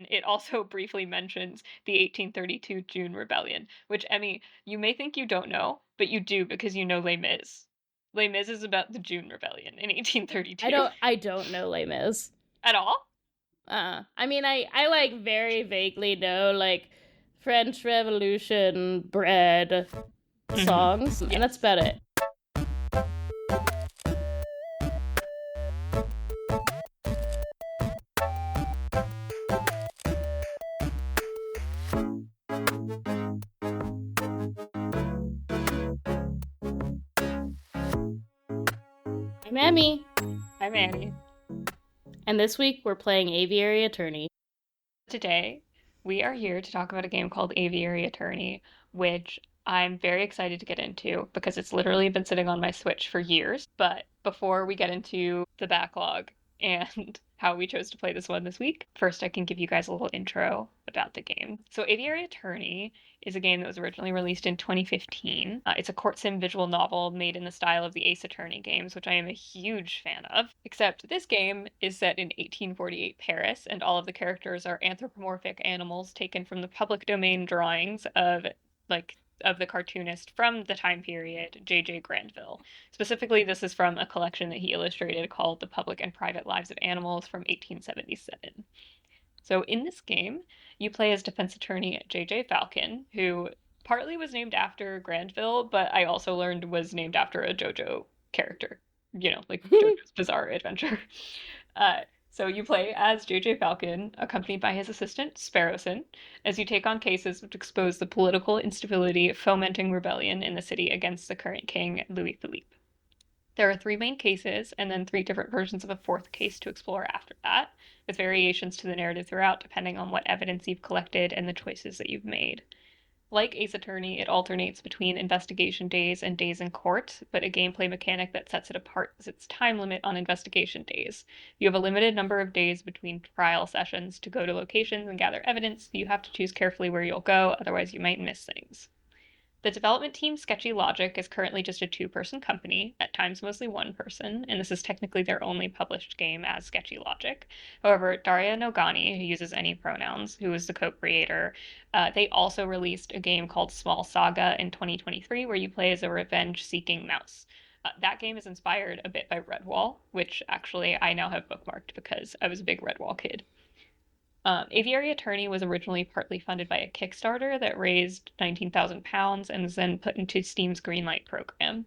it also briefly mentions the 1832 June Rebellion, which, Emmy, you may think you don't know, but you do because you know Les Mis. Les Mis is about the June Rebellion in 1832. I don't know Les Mis. At all? I mean, I like very vaguely know like French Revolution bread songs, and that's about it. I'm Emmi. I'm Annie. And this week we're playing Aviary Attorney. Today, we are here to talk about a game called Aviary Attorney, which I'm very excited to get into because it's literally been sitting on my Switch for years. But before we get into the backlog and how we chose to play this one this week, first I can give you guys a little intro about the game. So Aviary Attorney is a game that was originally released in 2015. It's a court sim visual novel made in the style of the Ace Attorney games, which I am a huge fan of. Except this game is set in 1848 Paris, and all of the characters are anthropomorphic animals taken from the public domain drawings of the cartoonist from the time period, J.J. Granville. Specifically, this is from a collection that he illustrated called The Public and Private Lives of Animals from 1877. So in this game, you play as defense attorney J.J. Falcon, who partly was named after Granville, but I also learned was named after a JoJo character. You know, like JoJo's Bizarre Adventure. So you play as J.J. Falcon, accompanied by his assistant, Sparrowson, as you take on cases which expose the political instability fomenting rebellion in the city against the current king, Louis Philippe. There are 3 main cases, and then 3 different versions of a 4th case to explore after that, with variations to the narrative throughout depending on what evidence you've collected and the choices that you've made. Like Ace Attorney, it alternates between investigation days and days in court, but a gameplay mechanic that sets it apart is its time limit on investigation days. You have a limited number of days between trial sessions to go to locations and gather evidence, so you have to choose carefully where you'll go, otherwise you might miss things. The development team, Sketchy Logic, is currently just a 2-person company, at times mostly 1 person, and this is technically their only published game as Sketchy Logic. However, Daria Nogani, who uses any pronouns, who is the co-creator, they also released a game called Small Saga in 2023, where you play as a revenge-seeking mouse. That game is inspired a bit by Redwall, which actually I now have bookmarked because I was a big Redwall kid. Aviary Attorney was originally partly funded by a Kickstarter that raised £19,000 and was then put into Steam's Greenlight program.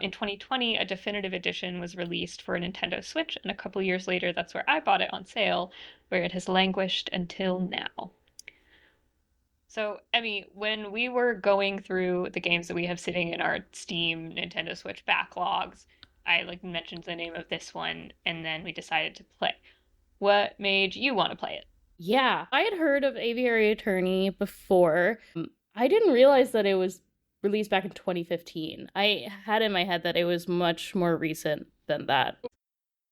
In 2020, a definitive edition was released for a Nintendo Switch, and a couple years later, that's where I bought it on sale, where it has languished until now. So, Emmy, when we were going through the games that we have sitting in our Steam Nintendo Switch backlogs, I mentioned the name of this one, and then we decided to play. What made you want to play it? Yeah, I had heard of Aviary Attorney before. I didn't realize that it was released back in 2015. I had in my head that it was much more recent than that.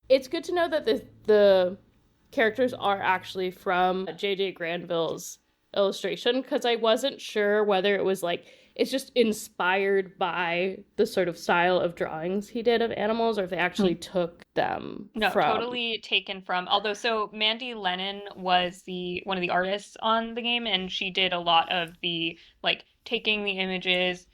It's good to know that the characters are actually from J.J. Granville's illustration, because I wasn't sure whether it was it's just inspired by the sort of style of drawings he did of animals, or if they actually took them No, from. totally taken from. Although, so Mandy Lennon was one of the artists on the game, and she did a lot of the taking the images,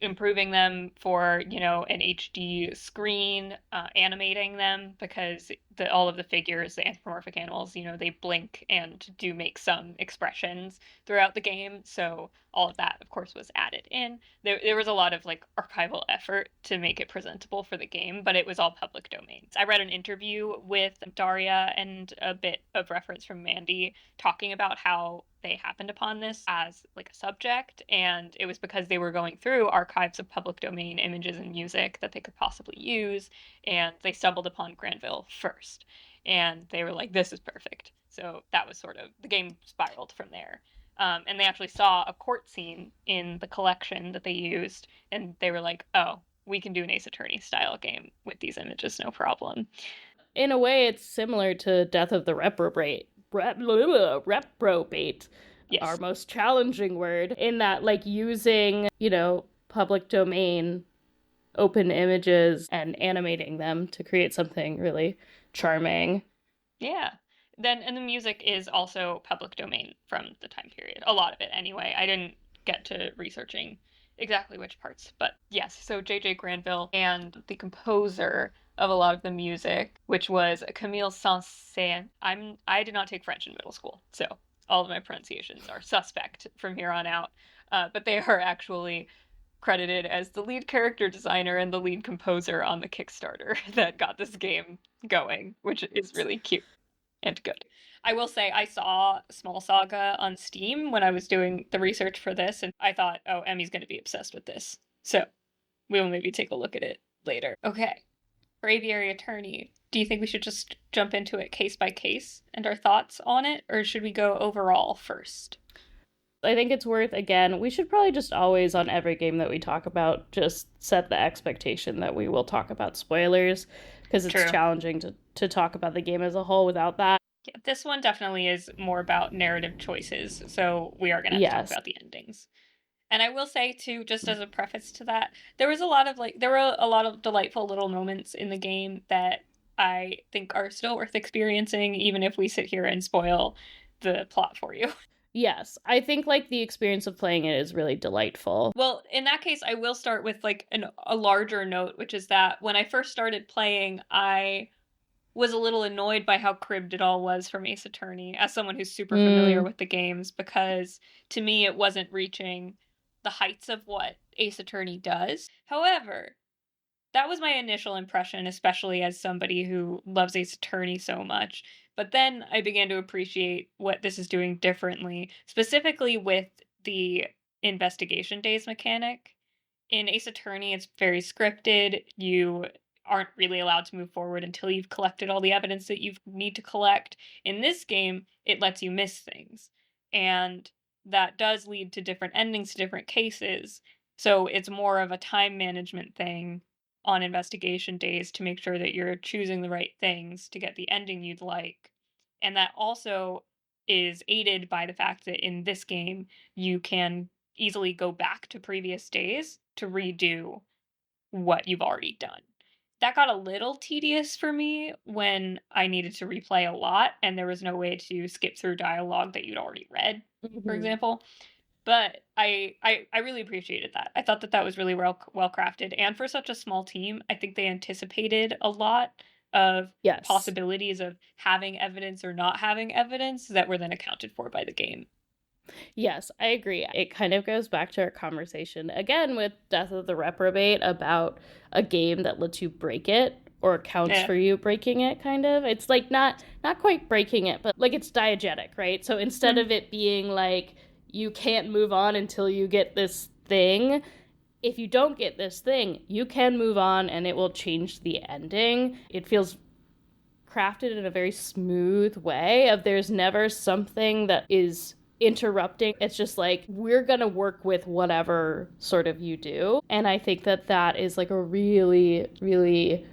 improving them for an HD screen, animating them because all of the figures, the anthropomorphic animals, they blink and do make some expressions throughout the game. So all of that, of course, was added in. There was a lot of archival effort to make it presentable for the game, but it was all public domain. I read an interview with Daria and a bit of reference from Mandy talking about how they happened upon this as a subject, and it was because they were going through archives of public domain images and music that they could possibly use, and they stumbled upon Granville first, and they were like, this is perfect. So that was sort of, the game spiraled from there. And they actually saw a court scene in the collection that they used, and they were like, oh, we can do an Ace Attorney style game with these images, no problem. In a way, it's similar to Death of the Reprobate. Reprobate, yes. Our most challenging word, in that using public domain open images and animating them to create something really charming. Yeah, And the music is also public domain from the time period. A lot of it, anyway. I didn't get to researching exactly which parts, but yes. So J.J. Granville and the composer of a lot of the music, which was Camille Saint-Saëns. I did not take French in middle school, so all of my pronunciations are suspect from here on out. But they are actually credited as the lead character designer and the lead composer on the Kickstarter that got this game going, which is really cute and good. I will say I saw Small Saga on Steam when I was doing the research for this, and I thought, oh, Emmy's going to be obsessed with this. So we will maybe take a look at it later. Okay. For Aviary Attorney, do you think we should just jump into it case by case and our thoughts on it, or should we go overall first? I think it's worth, again, we should probably just always, on every game that we talk about, just set the expectation that we will talk about spoilers, because it's True. challenging to talk about the game as a whole without that. Yeah, this one definitely is more about narrative choices, so we are going to have to talk about the endings. And I will say, too, just as a preface to that, there were a lot of delightful little moments in the game that I think are still worth experiencing, even if we sit here and spoil the plot for you. Yes, I think like the experience of playing it is really delightful. Well, in that case, I will start with like a larger note, which is that when I first started playing, I was a little annoyed by how cribbed it all was from Ace Attorney, as someone who's super familiar with the games, because to me it wasn't reaching the heights of what Ace Attorney does. However, that was my initial impression, especially as somebody who loves Ace Attorney so much. But then I began to appreciate what this is doing differently, specifically with the investigation days mechanic. In Ace Attorney, it's very scripted. You aren't really allowed to move forward until you've collected all the evidence that you need to collect. In this game, it lets you miss things. And that does lead to different endings to different cases. So it's more of a time management thing on investigation days to make sure that you're choosing the right things to get the ending you'd like. And that also is aided by the fact that in this game, you can easily go back to previous days to redo what you've already done. That got a little tedious for me when I needed to replay a lot and there was no way to skip through dialogue that you'd already read, for example. But I really appreciated that. I thought that was really well crafted. And for such a small team, I think they anticipated a lot of possibilities of having evidence or not having evidence that were then accounted for by the game. Yes, I agree. It kind of goes back to our conversation again with Death of the Reprobate about a game that lets you break it or counts for you breaking it, kind of. It's like not quite breaking it, but like it's diegetic, right? So instead of it being like you can't move on until you get this thing, if you don't get this thing, you can move on and it will change the ending. It feels crafted in a very smooth way of there's never something that is interrupting. It's just like, we're gonna work with whatever sort of you do. And I think that is like a really, really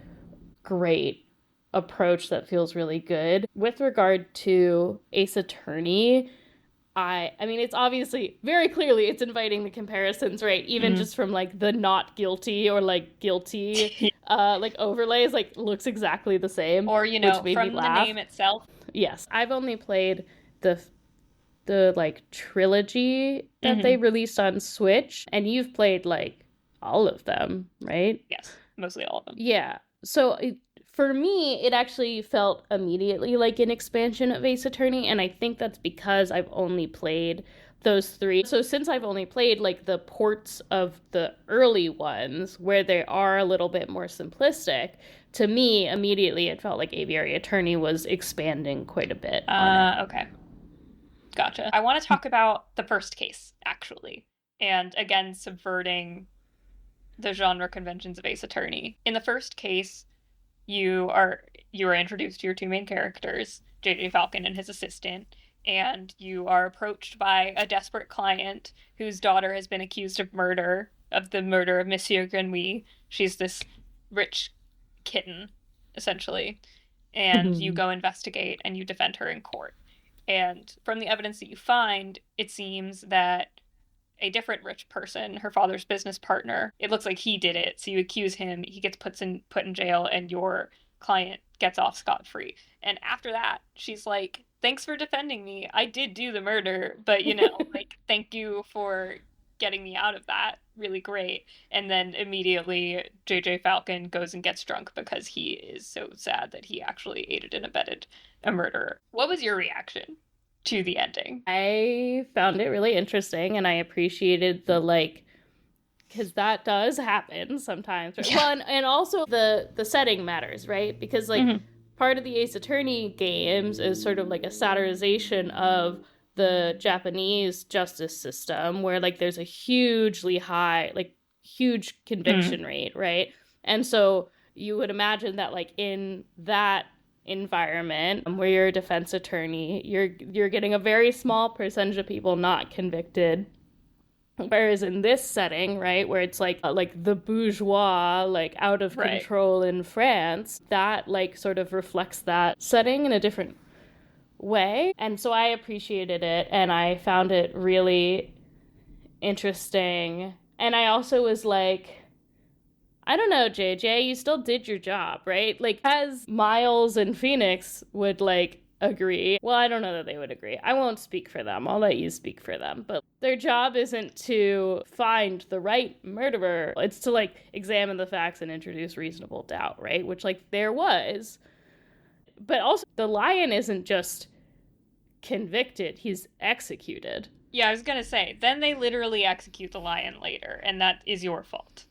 great approach that feels really good. With regard to Ace Attorney, I mean, it's obviously very clearly it's inviting the comparisons, right? Even just from like the not guilty or like guilty like overlays, like looks exactly the same. Or, you know, from the name itself. Yes. I've only played the like trilogy that they released on Switch, and you've played like all of them, right? Yes, mostly all of them. Yeah. So for me, it actually felt immediately like an expansion of Ace Attorney, and I think that's because I've only played those three. So since I've only played like the ports of the early ones where they are a little bit more simplistic, to me, immediately it felt like Aviary Attorney was expanding quite a bit on it. Okay. Gotcha. I want to talk about the first case, actually. And again, subverting the genre conventions of Ace Attorney. In the first case, you are introduced to your two main characters, JJ Falcon and his assistant, and you are approached by a desperate client whose daughter has been accused of the murder of Monsieur Grenouille. She's this rich kitten, essentially. And you go investigate and you defend her in court. And from the evidence that you find, it seems that a different rich person, her father's business partner, it looks like he did it. So you accuse him, he gets put in jail, and your client gets off scot-free. And after that, she's like, thanks for defending me. I did do the murder, but like, thank you for getting me out of that. Really great. And then immediately JJ Falcon goes and gets drunk because he is so sad that he actually aided and abetted a murderer. What was your reaction to the ending? I found it really interesting, and I appreciated the like, because that does happen sometimes. Right? Yeah. Well, and also the setting matters, right? Because like part of the Ace Attorney games is sort of like a satirization of the Japanese justice system, where like there's a hugely high, like huge conviction rate, right? And so you would imagine that like in that environment where you're a defense attorney, you're getting a very small percentage of people not convicted. Whereas in this setting, right, where it's like the bourgeois, like out of Right. control in France, that like sort of reflects that setting in a different way. And so I appreciated it, and I found it really interesting. And I also was like, I don't know, JJ, you still did your job, right? Like, as Miles and Phoenix would like agree. Well, I don't know that they would agree. I won't speak for them. I'll let you speak for them. But their job isn't to find the right murderer. It's to like examine the facts and introduce reasonable doubt, right? Which like there was. But also the lion isn't just convicted, he's executed. Yeah, I was gonna say, then they literally execute the lion later, and that is your fault.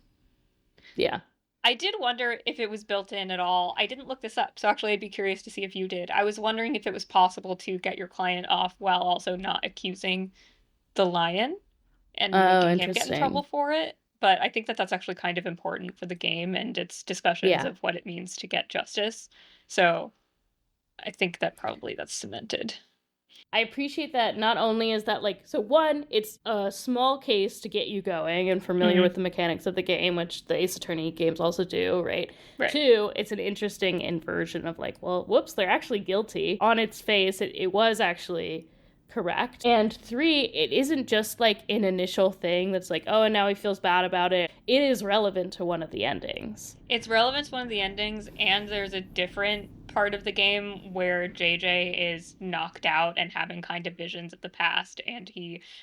Yeah. I did wonder if it was built in at all. I didn't look this up, so actually I'd be curious to see if you did. I was wondering if it was possible to get your client off while also not accusing the lion and making him get in trouble for it. But I think that that's actually kind of important for the game and its discussions of what it means to get justice. So I think that probably that's cemented. I appreciate that. Not only is that like, so one, it's a small case to get you going and familiar with the mechanics of the game, which the Ace Attorney games also do, right? Two, it's an interesting inversion of like, well, whoops, they're actually guilty. On its face, it was actually correct. And three, it isn't just like an initial thing that's like, oh, and now he feels bad about it. It is relevant to one of the endings. It's relevant to one of the endings, and there's a different part of the game where JJ is knocked out and having kind of visions of the past, and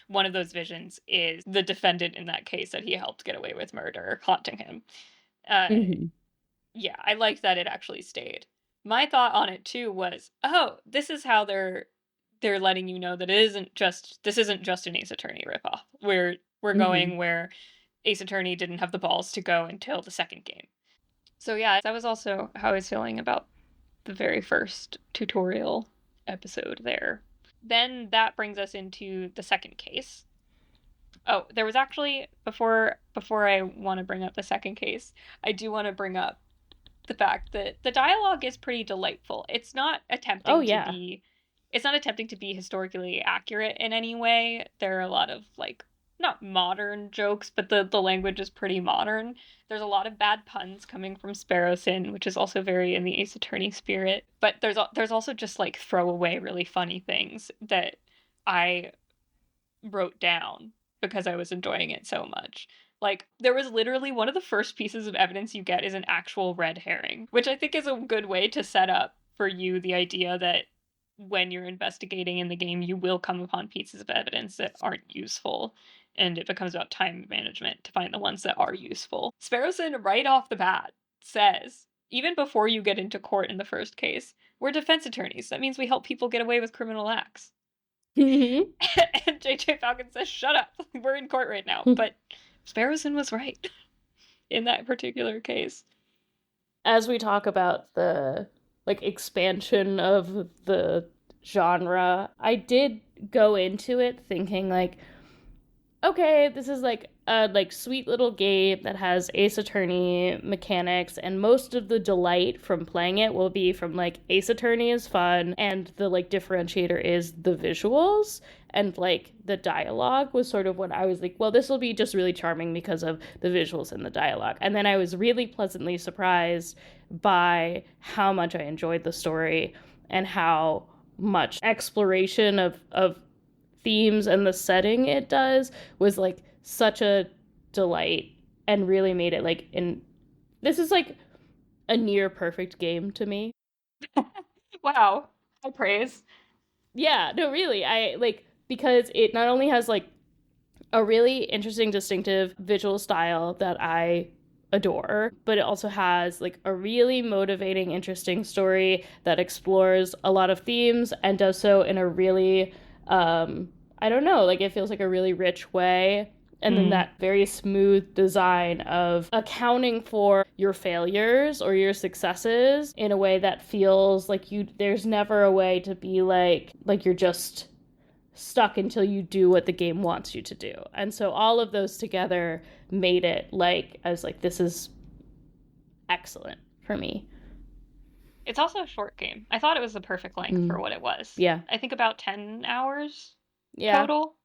one of those visions is the defendant in that case that he helped get away with murder haunting him. Yeah, I liked that it actually stayed. My thought on it too was, oh, this is how they're letting you know that this isn't just an Ace Attorney ripoff. We're going where Ace Attorney didn't have the balls to go until the second game. So yeah, that was also how I was feeling about the very first tutorial episode there. Then that brings us into the second case. Oh, there was actually, before I want to bring up the second case, I do want to bring up the fact that the dialogue is pretty delightful. It's not attempting to be historically accurate in any way. There are a lot of like not modern jokes, but the language is pretty modern. There's a lot of bad puns coming from Sparrowson, which is also very in the Ace Attorney spirit. But there's also just like throwaway really funny things that I wrote down because I was enjoying it so much. Like, there was literally one of the first pieces of evidence you get is an actual red herring, which I think is a good way to set up for you the idea that when you're investigating in the game, you will come upon pieces of evidence that aren't useful, and it becomes about time management to find the ones that are useful. Sparrowson, right off the bat, says, even before you get into court in the first case, we're defense attorneys. That means we help people get away with criminal acts. And JJ Falcon says, shut up, we're in court right now. But Sparrowson was right in that particular case. As we talk about the like expansion of the genre, I did go into it thinking like, okay, this is like a like sweet little game that has Ace Attorney mechanics, and most of the delight from playing it will be from like Ace Attorney is fun, and the like differentiator is the visuals, and like the dialogue was sort of when I was like, well, this will be just really charming because of the visuals and the dialogue. And then I was really pleasantly surprised by how much I enjoyed the story and how much exploration of themes and the setting it does was like such a delight and really made it like this is like a near perfect game to me. Wow. High praise. Yeah, no, really. I like because it not only has like a really interesting, distinctive visual style that I adore, but it also has like a really motivating, interesting story that explores a lot of themes and does so in a really, I don't know, like it feels like a really rich way. And then Mm. that very smooth design of accounting for your failures or your successes in a way that feels like there's never a way to be like you're just stuck until you do what the game wants you to do. And so all of those together made it like I was like, this is excellent for me. It's also a short game. I thought it was the perfect length for Mm. what it was. Yeah. I think about 10 hours Yeah. total,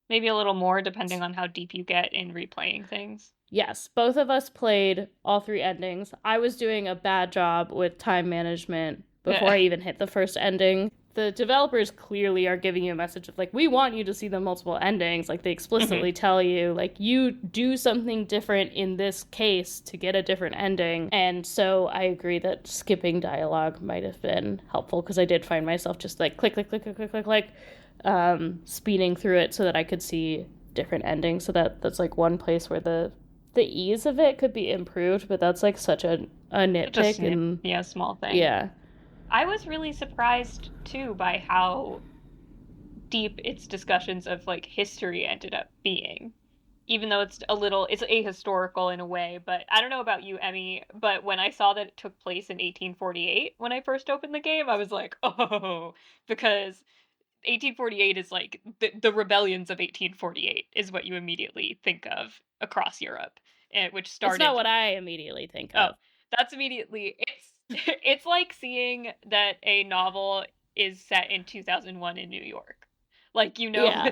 maybe a little more depending on how deep you get in replaying things. Yes, both of us played all three endings. I was doing a bad job with time management before I even hit the first ending. The developers clearly are giving you a message of like, we want you to see the multiple endings. Like, they explicitly tell you, like, you do something different in this case to get a different ending. And so I agree that skipping dialogue might have been helpful because I did find myself just like click, click, click, click, click, click, click, speeding through it so that I could see different endings. So that's like one place where the ease of it could be improved, but that's like such a Just nitpick and yeah, small thing. yeah. I was really surprised too by how deep its discussions of like history ended up being. Even though it's ahistorical in a way, but I don't know about you, Emmy, but when I saw that it took place in 1848 when I first opened the game, I was like, "Oh," because 1848 is like the rebellions of 1848 is what you immediately think of across Europe, which That's not started. what I immediately think Oh, of. that's immediately it's it's like seeing that a novel is set in 2001 in New York. Like Yeah.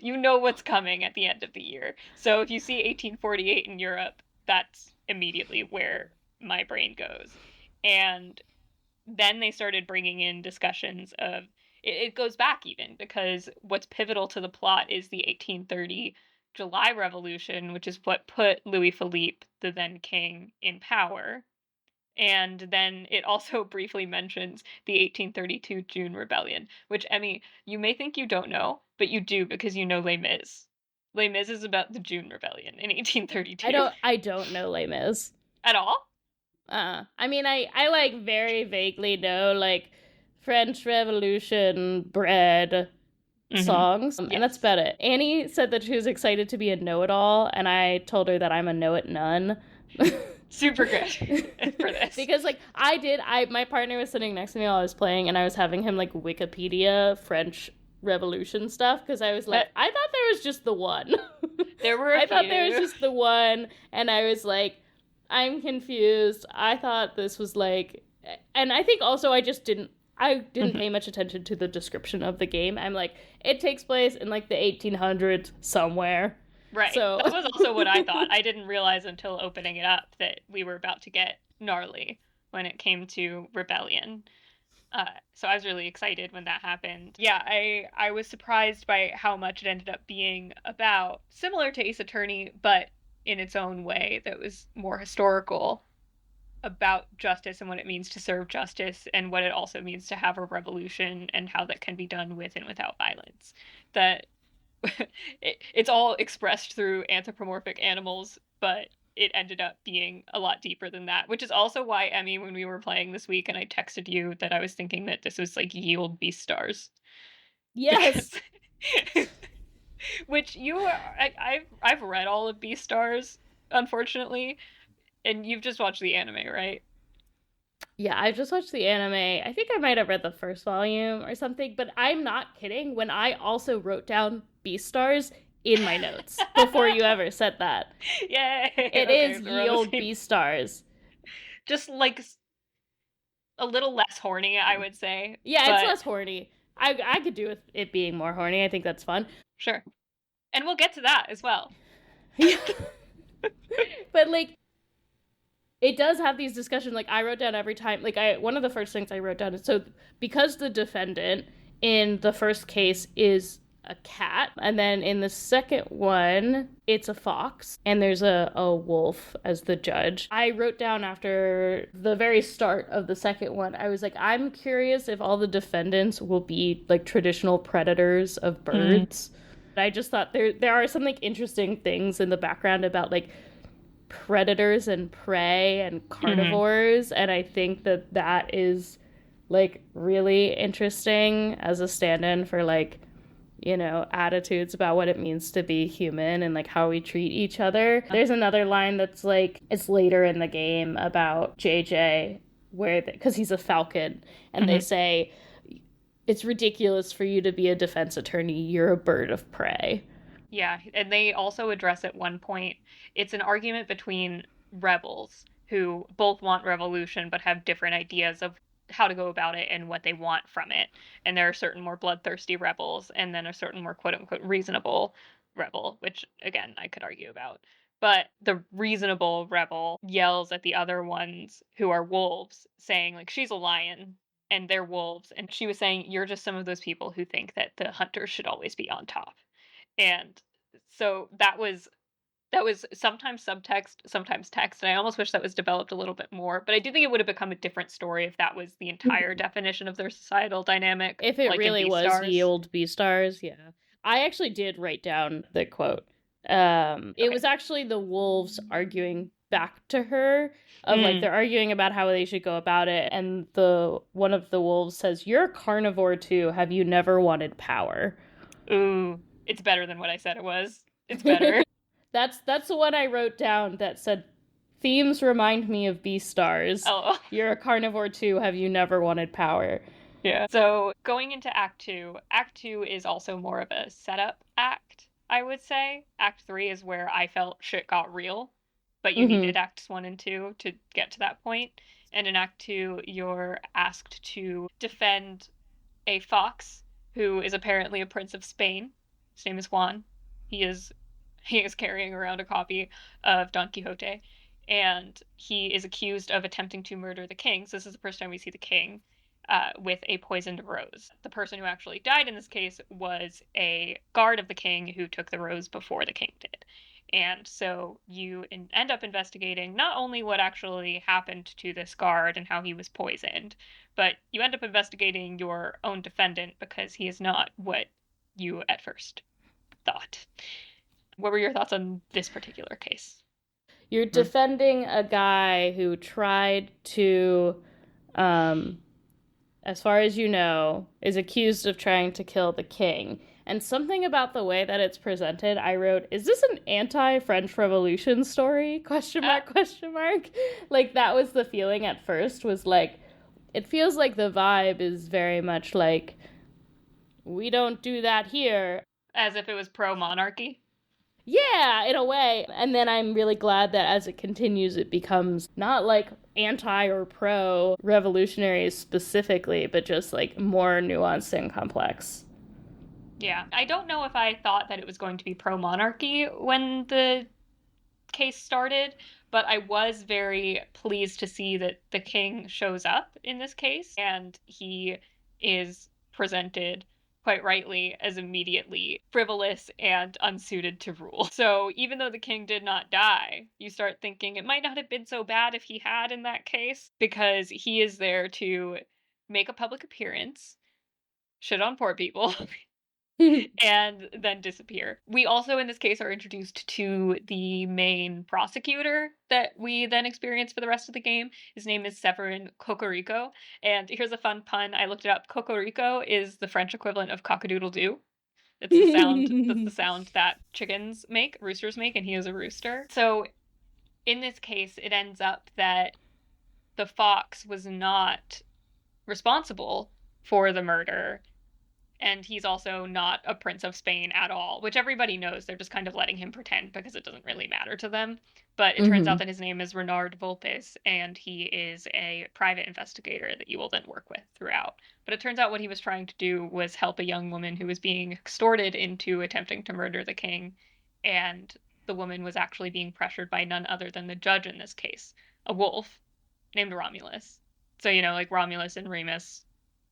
you know what's coming at the end of the year. So if you see 1848 in Europe, that's immediately where my brain goes. And then they started bringing in discussions of it goes back even because what's pivotal to the plot is the 1830 July Revolution, which is what put Louis Philippe, the then king, in power. And then it also briefly mentions the 1832 June Rebellion, which, Emmy, you may think you don't know, but you do because you know Les Mis. Les Mis is about the June Rebellion in 1832. I don't know Les Mis. At all? I mean I like very vaguely know like French Revolution bread Mm-hmm. songs, and that's Yes. about it. Annie said that she was excited to be a know-it-all, and I told her that I'm a know-it-none. Super good for this. Because like I my partner was sitting next to me while I was playing, and I was having him like Wikipedia French Revolution stuff because I was like, I thought there was just the one. There were a I thought there was few. just the one, and I was like, I'm confused. I thought this was like, and I think also I didn't pay much attention to the description of the game. I'm like, it takes place in like the 1800s somewhere. Right. So That was also what I thought. I didn't realize until opening it up that we were about to get gnarly when it came to Rebellion. So I was really excited when that happened. Yeah, I was surprised by how much it ended up being about, similar to Ace Attorney, but in its own way that was more historical about justice and what it means to serve justice and what it also means to have a revolution and how that can be done with and without violence. That it's all expressed through anthropomorphic animals, but it ended up being a lot deeper than that, which is also why, Emmy, when we were playing this week and I texted you that I was thinking that this was like yield beast stars because yes, which I've read all of Beast Stars, unfortunately, and you've just watched the anime, right? yeah, I just watched the anime. I think I might have read the first volume or something, but I'm not kidding when I also wrote down Beastars in my notes before you ever said that. Yay! It Okay, is so we're ye on the old same. Beastars. Just like a little less horny, I would say, Yeah, it's but less horny. I could do with it being more horny. I think that's fun. sure. And we'll get to that as well. Yeah. But like it does have these discussions like I wrote down every time like I one of the first things I wrote down is so because the defendant in the first case is a cat. And then in the second one, it's a fox, and there's a wolf as the judge. I wrote down after the very start of the second one, I was like, I'm curious if all the defendants will be like traditional predators of Mm. birds. I just thought there are some like interesting things in the background about like predators and prey and Mm-hmm. carnivores, and I think that that is like really interesting as a stand-in for like, you know, attitudes about what it means to be human and like how we treat each other. There's another line that's like, it's later in the game about JJ, where because he's a falcon, and they Mm-hmm. say it's ridiculous for you to be a defense attorney, you're a bird of prey. Yeah, and they also address at one point it's an argument between rebels who both want revolution but have different ideas of how to go about it and what they want from it. And there are certain more bloodthirsty rebels and then a certain more quote unquote reasonable rebel, which again I could argue about. But the reasonable rebel yells at the other ones who are wolves, saying, like, she's a lion and they're wolves. And she was saying, you're just some of those people who think that the hunters should always be on top. And so that was sometimes subtext, sometimes text, and I almost wish that was developed a little bit more, but I do think it would have become a different story if that was the entire definition of their societal dynamic, If it like in really was ye Beastars. old Beastars, yeah. I actually did write down the quote. It Okay. was actually the wolves arguing back to her of like Mm. they're arguing about how they should go about it, and the one of the wolves says, "You're a carnivore too. Have you never wanted power?" Ooh, it's better than what I said it was. It's better. That's the one I wrote down that said, "Themes remind me of Beastars. Oh, You're a carnivore too. Have you never wanted power?" yeah. So going into Act 2 is also more of a setup act, I would say. Act 3 is where I felt shit got real, but you Mm-hmm. needed Acts 1 and 2 to get to that point. And in Act 2, you're asked to defend a fox who is apparently a prince of Spain. His name is Juan. He is he is carrying around a copy of Don Quixote, and he is accused of attempting to murder the king. So this is the first time we see the king with a poisoned rose. The person who actually died in this case was a guard of the king who took the rose before the king did. And so you end up investigating not only what actually happened to this guard and how he was poisoned, but you end up investigating your own defendant because he is not what you at first thought. What were your thoughts on this particular case? You're defending a guy who tried to, um, as far as you know, is accused of trying to kill the king. And something about the way that it's presented, I wrote, "Is this an anti-French Revolution story?" Question Ah, mark, question mark. Like that was the feeling at first, was like, it feels like the vibe is very much like, we don't do that here. as if it was pro monarchy. Yeah, in a way. And then I'm really glad that as it continues, it becomes not like anti or pro revolutionaries specifically, but just like more nuanced and complex. Yeah, I don't know if I thought that it was going to be pro monarchy when the case started, but I was very pleased to see that the king shows up in this case and he is presented quite rightly as immediately frivolous and unsuited to rule. So even though the king did not die, you start thinking it might not have been so bad if he had in that case, because he is there to make a public appearance, shit on poor people, and then disappear. We also, in this case, are introduced to the main prosecutor that we then experience for the rest of the game. His name is Severin Cocorico. And here's a fun pun. I looked it up. Cocorico is the French equivalent of cock-a-doodle-doo. That's the sound that chickens make, roosters make, and he is a rooster. So in this case, it ends up that the fox was not responsible for the murder, and he's also not a prince of Spain at all, which everybody knows. They're just kind of letting him pretend because it doesn't really matter to them. But it turns out Mm-hmm. that his name is Renard Volpes, and he is a private investigator that you will then work with throughout. But it turns out what he was trying to do was help a young woman who was being extorted into attempting to murder the king, and the woman was actually being pressured by none other than the judge in this case, a wolf named Romulus. So, like Romulus and Remus,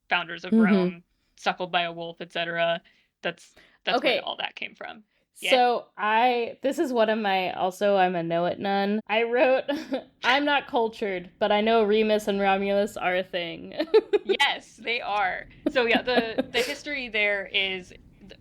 founders of Mm-hmm. Rome, suckled by a wolf, etc. That's where Okay, all that came from. Yeah. so this is one of my, also, I'm a know it none. I wrote, I'm not cultured, but I know Remus and Romulus are a thing. Yes, they are. So yeah, the history there is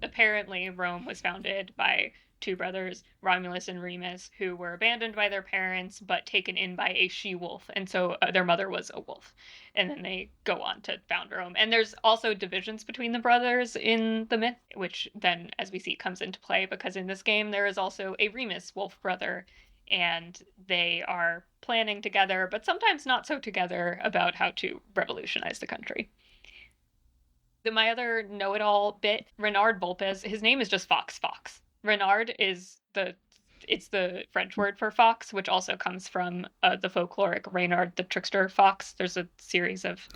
apparently Rome was founded by two brothers, Romulus and Remus, who were abandoned by their parents but taken in by a she-wolf, and so their mother was a wolf. And then they go on to found Rome. And there's also divisions between the brothers in the myth, which then, as we see, comes into play because in this game there is also a Remus wolf brother, and they are planning together, but sometimes not so together, about how to revolutionize the country. My other know-it-all bit, Renard Vulpes, his name is just Fox Fox. Renard is it's the French word for fox, which also comes from the folkloric Reynard the Trickster Fox. There's a series of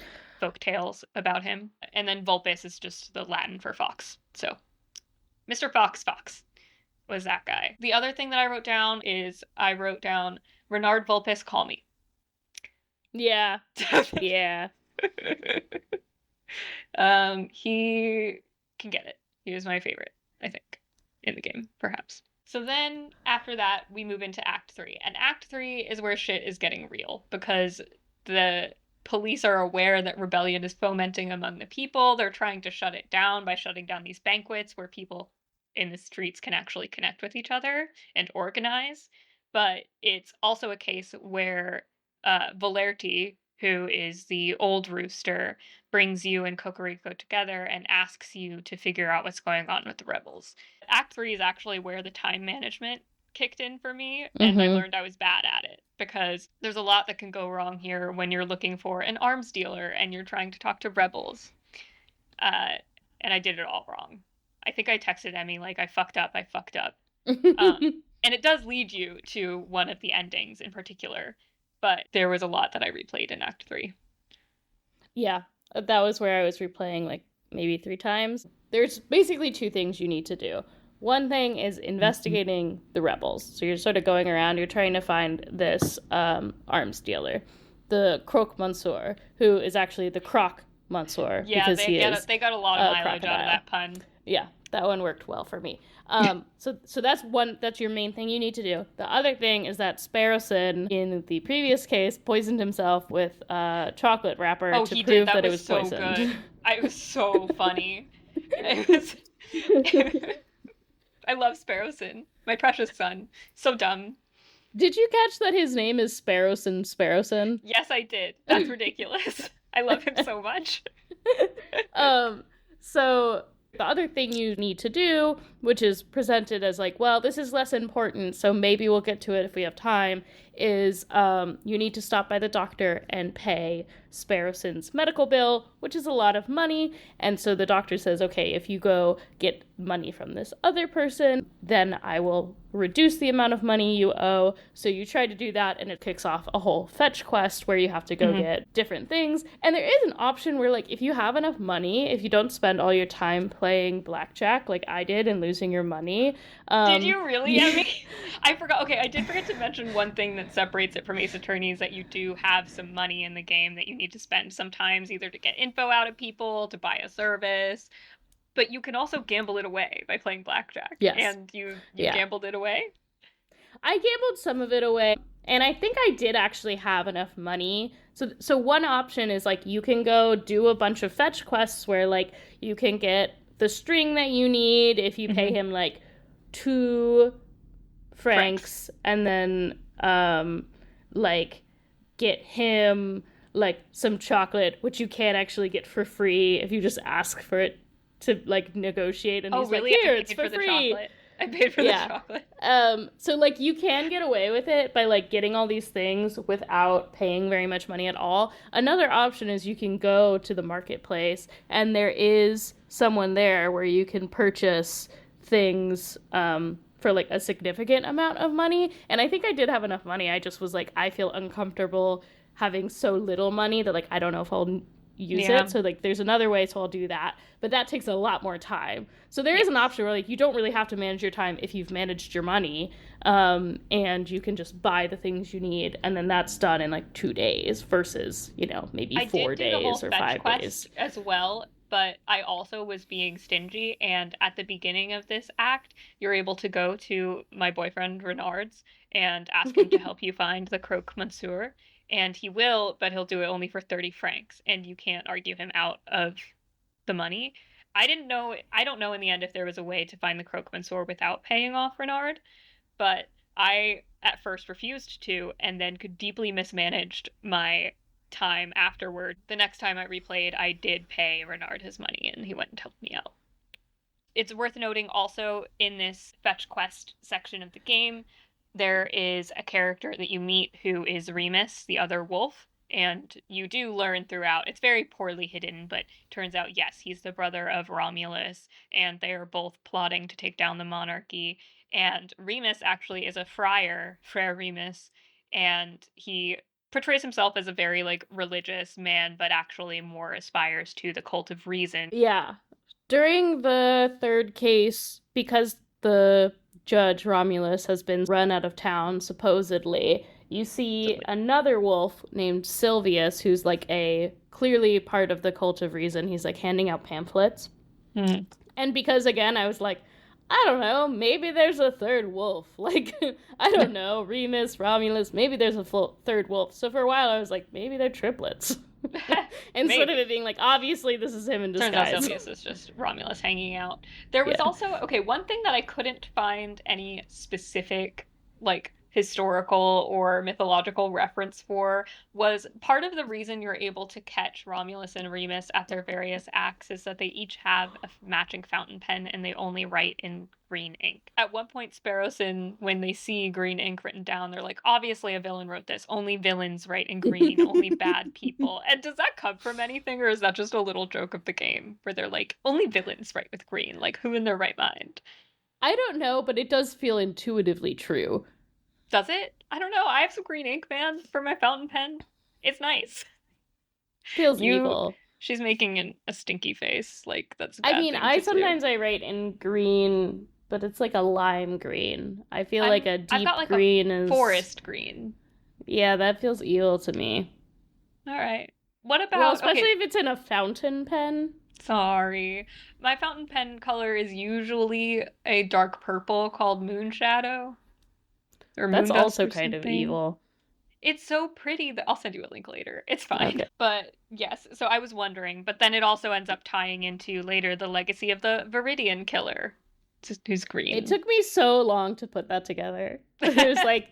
folk tales about him. And then Vulpes is just the Latin for fox. So Mr. Fox Fox was that guy. The other thing that I wrote down is I wrote down Renard Vulpes, call me. Yeah. Yeah. He can get it. He was my favorite, I think, in the game, perhaps. So then after that, we move into Act 3. And Act 3 is where shit is getting real because the police are aware that rebellion is fomenting among the people. They're trying to shut it down by shutting down these banquets where people in the streets can actually connect with each other and organize. But it's also a case where Valerti, who is the old rooster, brings you and Cocorico together and asks you to figure out what's going on with the rebels. Act 3 is actually where the time management kicked in for me, and I learned I was bad at it because there's a lot that can go wrong here when you're looking for an arms dealer and you're trying to talk to rebels. And I did it all wrong. I think I texted Emmi like, I fucked up. And it does lead you to one of the endings in particular, but there was a lot that I replayed in Act 3. Yeah, that was where I was replaying like maybe 3 times. There's basically 2 things you need to do. One thing is investigating the rebels. So you're sort of going around, you're trying to find this arms dealer, the Croque Monsieur, who is actually the Croc Monsieur. Yeah, because they got a lot of mileage crocodile. out of that pun. Yeah, that one worked well for me. So that's your main thing you need to do. The other thing is that Sparrowson, in the previous case, poisoned himself with a chocolate wrapper to prove that it was so poisoned. Good. It was so funny. I love Sparrowson, my precious son. So dumb. Did you catch that his name is Sparrowson? Yes, I did. That's ridiculous. I love him so much. So the other thing you need to do, which is presented as like, well, this is less important, so maybe we'll get to it if we have time, is you need to stop by the doctor and pay Sparrowson's medical bill, which is a lot of money. And so the doctor says, okay, if you go get money from this other person, then I will reduce the amount of money you owe. So you try to do that, and it kicks off a whole fetch quest where you have to go get different things. And there is an option where, like, if you have enough money, if you don't spend all your time playing blackjack like I did and losing your money. Did you really, Emmi? I forgot. Okay, I did forget to mention one thing that separates it from Ace Attorney is that you do have some money in the game that you need to spend sometimes, either to get info out of people, to buy a service. But you can also gamble it away by playing blackjack. Yes. And you gambled it away? I gambled some of it away, and I think I did actually have enough money. So one option is, like, you can go do a bunch of fetch quests where, like, you can get the string that you need if you pay him, like, 2 francs. And then, like, get him, like, some chocolate, which you can actually get for free if you just ask for it to, like, negotiate. And he's really? like, here, it's for free. I paid for the chocolate. So, like, you can get away with it by, like, getting all these things without paying very much money at all. Another option is you can go to the marketplace, and there is someone there where you can purchase things for, like, a significant amount of money. And I think I did have enough money. I just was like, I feel uncomfortable having so little money that, like, I don't know if I'll use it. So, like, there's another way, so I'll do that. But that takes a lot more time. So there is an option where, like, you don't really have to manage your time if you've managed your money, and you can just buy the things you need, and then that's done in, like, 2 days versus, you know, maybe 4 days or 5 days as well. but I also was being stingy. And at the beginning of this act, you're able to go to my boyfriend Renard's and ask him to help you find the Croque Monsieur. And he will, but he'll do it only for 30 francs, and you can't argue him out of the money. I don't know in the end if there was a way to find the Croque Monsieur without paying off Renard, but I at first refused to and then could deeply mismanaged my time afterward. The next time I replayed, I did pay Renard his money and he went and helped me out. It's worth noting also in this fetch quest section of the game, there is a character that you meet who is Remus, the other wolf, and you do learn throughout. It's very poorly hidden, but turns out, yes, he's the brother of Romulus, and they are both plotting to take down the monarchy. And Remus actually is a friar, Frere Remus, and he portrays himself as a very like religious man, but actually more aspires to the cult of reason. Yeah. During the third case, because the judge Romulus has been run out of town, supposedly, you see another wolf named Silvius, who's like a clearly part of the cult of reason. He's like handing out pamphlets. Mm. And because again, I was like, I don't know, maybe there's a third wolf. Like, I don't know, Remus, Romulus, maybe there's a third wolf. So for a while I was like, maybe they're triplets. Instead of it being like, obviously this is him in disguise. Turns out Silvius is just Romulus hanging out. There was also, okay, one thing that I couldn't find any specific, like, historical or mythological reference for was part of the reason you're able to catch Romulus and Remus at their various acts is that they each have a matching fountain pen and they only write in green ink. At one point, Sparrowson, when they see green ink written down, they're like, obviously a villain wrote this. Only villains write in green, only bad people. And does that come from anything, or is that just a little joke of the game where they're like, only villains write with green? Like, who in their right mind? I don't know, but it does feel intuitively true. Does it? I don't know. I have some green ink, man, for my fountain pen. It's nice. Feels evil. She's making a stinky face. Like, that's a bad thing I to sometimes do. I write in green, but it's like a lime green. I feel like a deep I've got like green a is forest green. Yeah, that feels evil to me. All right. What about... Well, especially if it's in a fountain pen. Sorry. My fountain pen color is usually a dark purple called Moonshadow. Or That's Moondust also or kind of something. evil. It's so pretty that I'll send you a link later. It's fine. Okay. But yes, so I was wondering, but then it also ends up tying into later the legacy of the Viridian killer, who's green. It took me so long to put that together. It was like,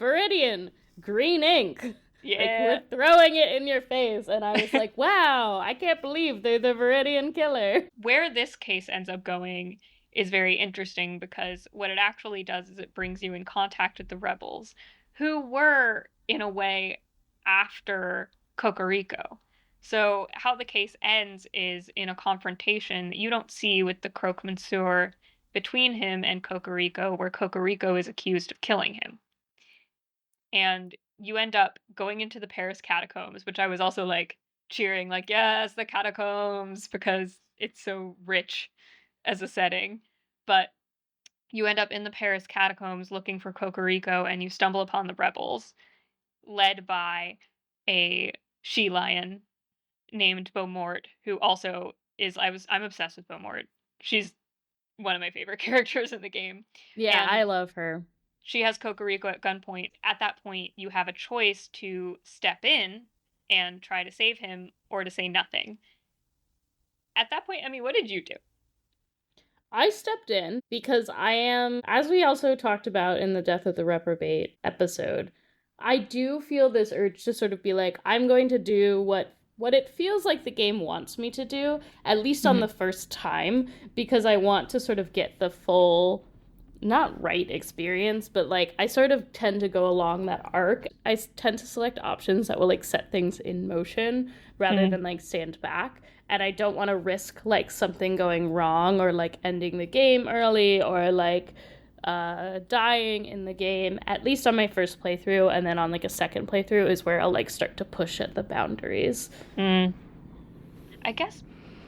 Viridian, green ink. Yeah. Like, we're throwing it in your face. And I was like, wow, I can't believe they're the Viridian killer. Where this case ends up going is very interesting because what it actually does is it brings you in contact with the rebels, who were, in a way, after Cocorico. So how the case ends is in a confrontation that you don't see with the Croque Monsieur between him and Cocorico, where Cocorico is accused of killing him. And you end up going into the Paris catacombs, which I was also like cheering, like, yes, the catacombs, because it's so rich as a setting. But you end up in the Paris catacombs looking for Cocorico, and you stumble upon the rebels, led by a she-lion named Beaumort, who also is I'm obsessed with Beaumort. She's one of my favorite characters in the game. Yeah, and I love her. She has Cocorico at gunpoint. At that point, you have a choice to step in and try to save him or to say nothing. At that point, Emmi, what did you do? I stepped in because I am, as we also talked about in the Death of the Reprobate episode, I do feel this urge to sort of be like, I'm going to do what it feels like the game wants me to do, at least on the first time, because I want to sort of get the full, not right experience, but like I sort of tend to go along that arc. I tend to select options that will like set things in motion rather than like stand back. And I don't want to risk like something going wrong or like ending the game early or like dying in the game, at least on my first playthrough. And then on like a second playthrough is where I'll like start to push at the boundaries. I guess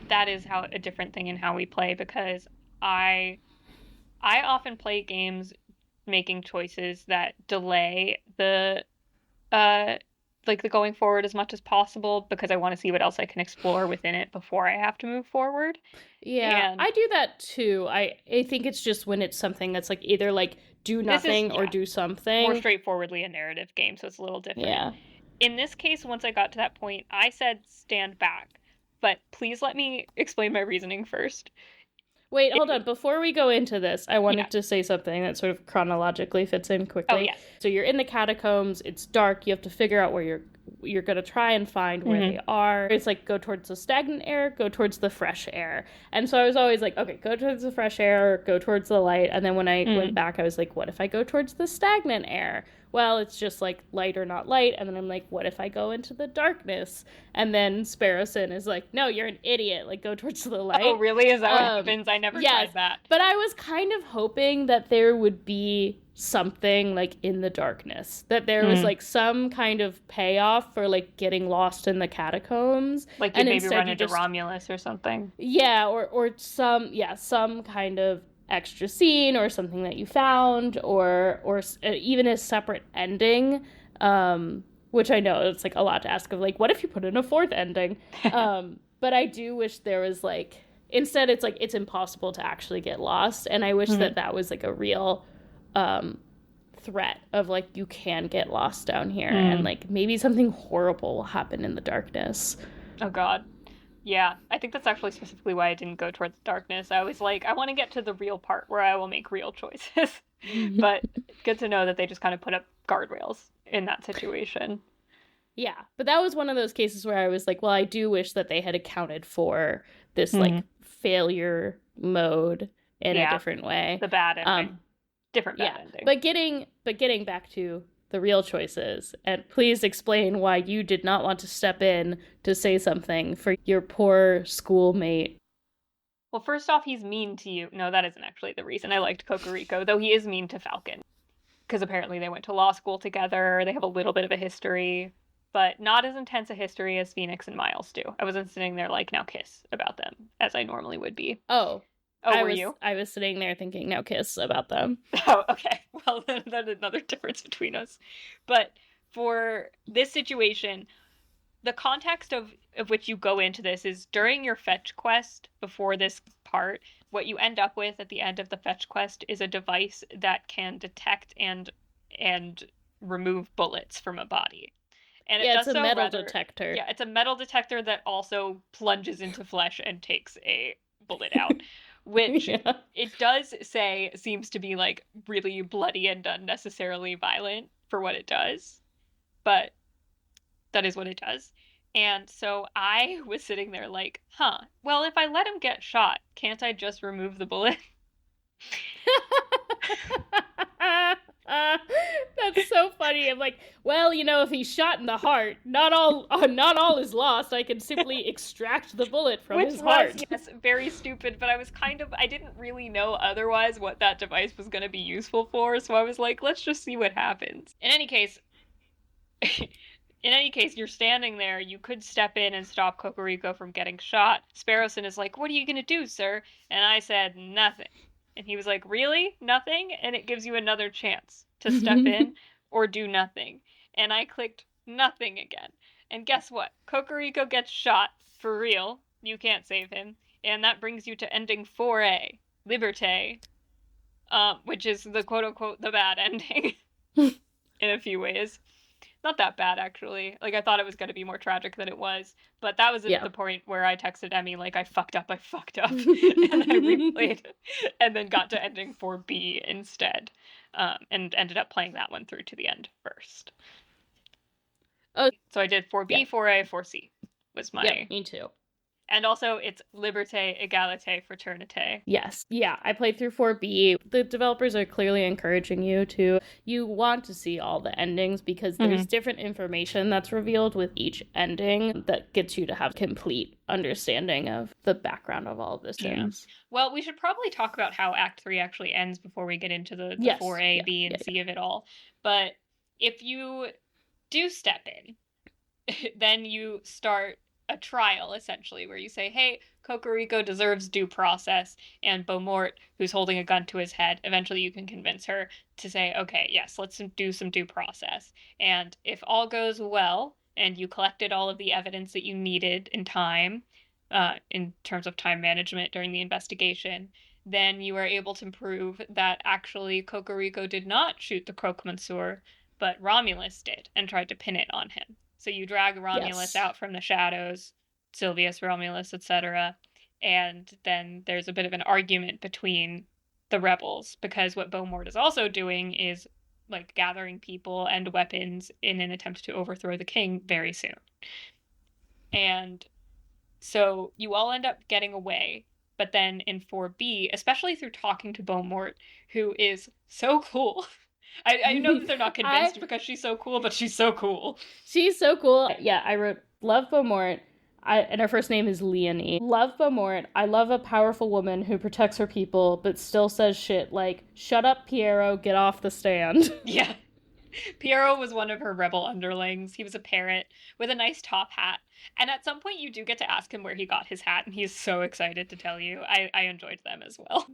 that is how a different thing in how we play, because I often play games making choices that delay the like the going forward as much as possible because I want to see what else I can explore within it before I have to move forward. Yeah, And I do that too. I think it's just when it's something that's like either like do this is, nothing or yeah, do more something. straightforwardly a narrative game, so it's a little different. Yeah. In this case, once I got to that point, I said stand back. But please let me explain my reasoning first. Wait, hold on. It, Before we go into this, I yeah. wanted to say something that sort of chronologically fits in Oh, quickly. yes. So you're in the catacombs, it's dark, you have to figure out where you're going to try and find where Mm-hmm. they are. It's like go towards the stagnant air, go towards the fresh air. And so I was always like, okay, go towards the fresh air, go towards the light. And then when I went Mm. back, I was like, what if I go towards the stagnant air? Well, it's just like light or not light. And then I'm like, what if I go into the darkness? And then Sparrowson is like, no, you're an idiot. Like, go towards the Oh, light. really? Is that what happens? I never Yes, tried that. but I was kind of hoping that there would be something like in the darkness, that there was Mm. like some kind of payoff for like getting lost in the catacombs, Like you'd and maybe instead run you into just Romulus or something. yeah, or some kind of extra scene or something that you found, or even a separate ending. Which I know it's like a lot to ask of like, what if you put in a fourth ending? But I do wish there was like instead it's like it's impossible to actually get lost, and I wish Mm-hmm. that was like a real threat of like you can get lost down here, and Mm. like maybe something horrible will happen in the darkness. Oh, God. Yeah, I think that's actually specifically why I didn't go towards darkness. I was like, I want to get to the real part where I will make real choices. But good to know that they just kind of put up guardrails in that situation. Yeah, but that was one of those cases where I was like, well, I do wish that they had accounted for this Mm-hmm. like failure mode in a Yeah, different way. the bad ending. Um, Different bad yeah, ending. but getting back to the real choices, and please explain why you did not want to step in to say something for your poor schoolmate. Well, first off, he's mean to you. No, that isn't actually the reason I liked Cocorico, though he is mean to Falcon. Because apparently they went to law school together, they have a little bit of a history, but not as intense a history as Phoenix and Miles do. I wasn't sitting there like, now kiss about them, as I normally would be. Oh, Oh, were you? I was sitting there thinking, now kiss about them. Oh, okay. Well, then that's another difference between us. But for this situation, the context of which you go into this is during your fetch quest before this part, what you end up with at the end of the fetch quest is a device that can detect and remove bullets from a body. And it Yeah, it's does a so metal rather, detector. yeah, it's a metal detector that also plunges into flesh and takes a bullet out, which Yeah. it does say seems to be like really bloody and unnecessarily violent for what it does, but that is what it does. And so I was sitting there like, huh, well, if I let him get shot, can't I just remove the bullet? That's so funny. I'm like, well, if he's shot in the heart, not all is lost. I can simply extract the bullet from Which his was, heart. yes, very stupid, but I didn't really know otherwise what that device was going to be useful for, so I was like, let's just see what happens. In any case, you're standing there. You could step in and stop Cocorico from getting shot. Sparrowson is like, what are you going to do, sir? And I said, nothing. And he was like, really? Nothing? And it gives you another chance to step in or do nothing. And I clicked nothing again. And guess what? Cocorico gets shot. For real. You can't save him. And that brings you to ending 4A, Liberté, which is the quote-unquote the bad ending in a few ways. Not that bad, actually. Like, I thought it was going to be more tragic than it was. But that was at Yeah. the point where I texted Emmi, like, I fucked up. And I replayed and then got to ending 4B instead. And ended up playing that one through to the end first. Oh, So I did 4B, yeah. 4A, 4C was my... Yeah, me too. And also, it's Liberté, Égalité, Fraternité. Yes. Yeah, I played through 4B. The developers are clearly encouraging you want to see all the endings because there's different information that's revealed with each ending that gets you to have complete understanding of the background of all of this. Yeah. Well, we should probably talk about how Act 3 actually ends before we get into the Yes. 4A, Yeah, B, and yeah, C of it all. But if you do step in, then you start a trial, essentially, where you say, hey, Cocorico deserves due process, and Beaumont, who's holding a gun to his head, eventually you can convince her to say, okay, yes, let's do some due process. And if all goes well, and you collected all of the evidence that you needed in time, in terms of time management during the investigation, then you are able to prove that actually Cocorico did not shoot the Croque-Monsieur, but Romulus did, and tried to pin it on him. So you drag Romulus Yes. out from the shadows, Silvius, Romulus, etc., and then there's a bit of an argument between the rebels, because what Beaumont is also doing is like gathering people and weapons in an attempt to overthrow the king very soon. And so you all end up getting away, but then in 4B, especially through talking to Beaumont, who is so cool. I know that they're not convinced because she's so cool, but she's so cool. She's so cool. Yeah, I wrote, love Beaumont. And her first name is Leonie. Love Beaumont. I love a powerful woman who protects her people, but still says shit like, shut up, Piero, get off the stand. Yeah. Piero was one of her rebel underlings. He was a parrot with a nice top hat. And at some point, you do get to ask him where he got his hat, and he's so excited to tell you. I enjoyed them as well.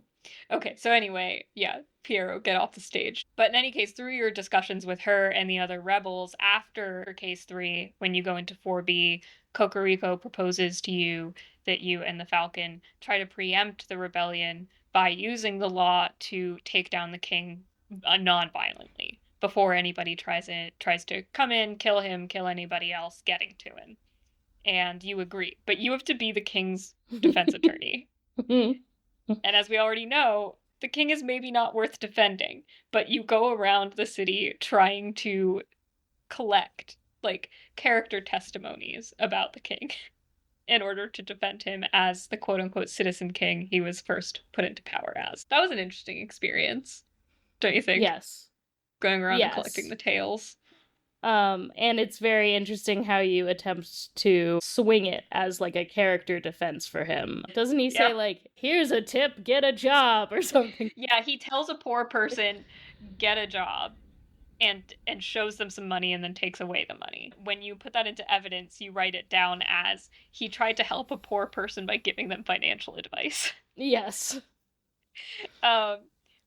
Okay, so anyway, yeah, Piero, get off the stage. But in any case, through your discussions with her and the other rebels after case 3, when you go into 4B, Cocorico proposes to you that you and the Falcon try to preempt the rebellion by using the law to take down the king non-violently before anybody tries to come in, kill him, kill anybody else getting to him. And you agree. But you have to be the king's defense attorney. And as we already know, the king is maybe not worth defending, but you go around the city trying to collect, like, character testimonies about the king in order to defend him as the quote-unquote citizen king he was first put into power as. That was an interesting experience, don't you think? Yes. Going around and collecting the tales. And it's very interesting how you attempt to swing it as like a character defense for him. Doesn't he say like, here's a tip, get a job or something? Yeah, he tells a poor person, get a job, and shows them some money and then takes away the money. When you put that into evidence, you write it down as he tried to help a poor person by giving them financial advice. Yes.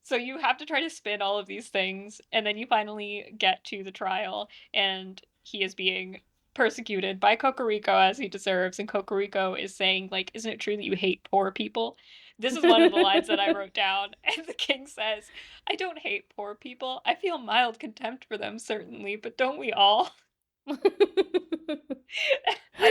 So you have to try to spin all of these things, and then you finally get to the trial, and he is being persecuted by Cocorico as he deserves, and Cocorico is saying, like, isn't it true that you hate poor people? This is one of the lines that I wrote down, and the king says, I don't hate poor people. I feel mild contempt for them, certainly, but don't we all? I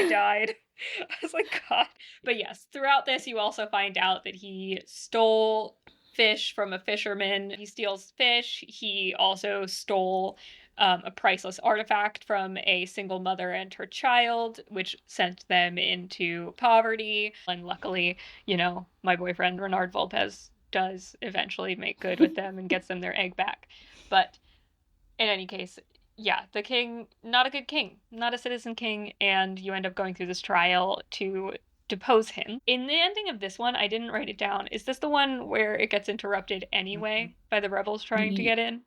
died. I was like, God. But yes, throughout this, you also find out that he stole fish from a fisherman. He steals fish. He also stole a priceless artifact from a single mother and her child, which sent them into poverty. And luckily, you know, my boyfriend Renard Volpez does eventually make good with them and gets them their egg back. But in any case, yeah, the king, not a good king, not a citizen king, and you end up going through this trial to depose him. In the ending of this one, I didn't write it down. Is this the one where it gets interrupted anyway by the rebels trying to get in?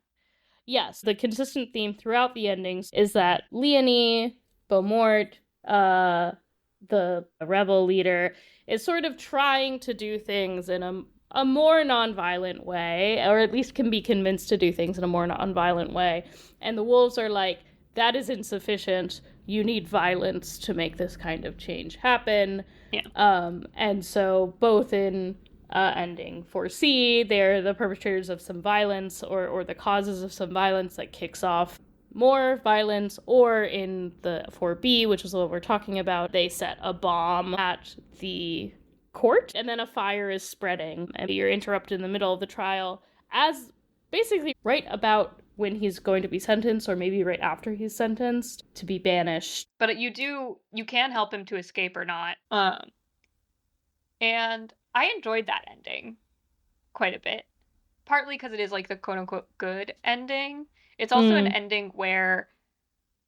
Yes, the consistent theme throughout the endings is that Leonie, Beaumont, the rebel leader, is sort of trying to do things in a more nonviolent way, or at least can be convinced to do things in a more nonviolent way. And the wolves are like, that is insufficient. You need violence to make this kind of change happen. Yeah. And so both in ending 4C, they're the perpetrators of some violence or the causes of some violence that kicks off more violence, or in the 4B, which is what we're talking about, they set a bomb at the court, and then a fire is spreading, and you're interrupted in the middle of the trial as basically right about when he's going to be sentenced, or maybe right after he's sentenced, to be banished. But you can help him to escape or not. And I enjoyed that ending quite a bit. Partly because it is like the quote-unquote good ending. It's also an ending where,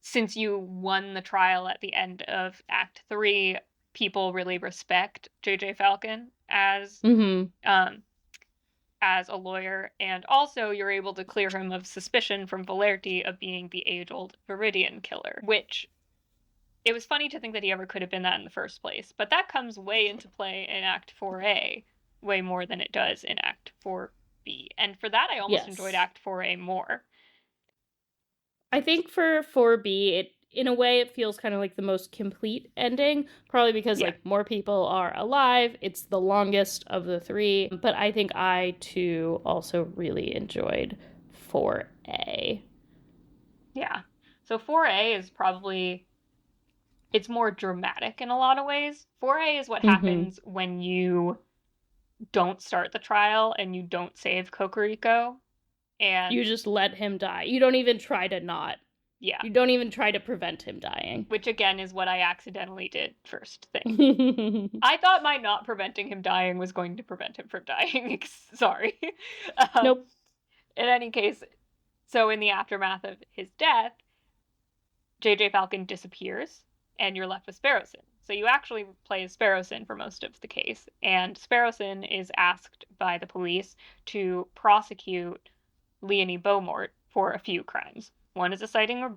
since you won the trial at the end of Act 3, people really respect J.J. Falcon as as a lawyer, and also you're able to clear him of suspicion from Valerti of being the age-old Viridian killer, which it was funny to think that he ever could have been that in the first place. But that comes way into play in Act 4A, way more than it does in Act 4B. And for that, I almost enjoyed Yes. Act 4A more. I think for 4B, it in a way it feels kind of like the most complete ending, probably because Yeah. like more people are alive. It's the longest of the three, but I think I too also really enjoyed 4A. Yeah. So 4A is probably, it's more dramatic in a lot of ways. 4A is what Mm-hmm. happens when you don't start the trial and you don't save Kokoriko. You And just let him die. You don't even try to not. yeah, You don't even try to prevent him dying. which again is what I accidentally did first thing. I thought my not preventing him dying was going to prevent him from dying. Sorry. Um, Nope. in any case, so in the aftermath of his death, JJ Falcon disappears and you're left with Sparrowson. So you actually play as Sparrowson for most of the case, and Sparrowson is asked by the police to prosecute Leonie Beaumont for a few crimes. One is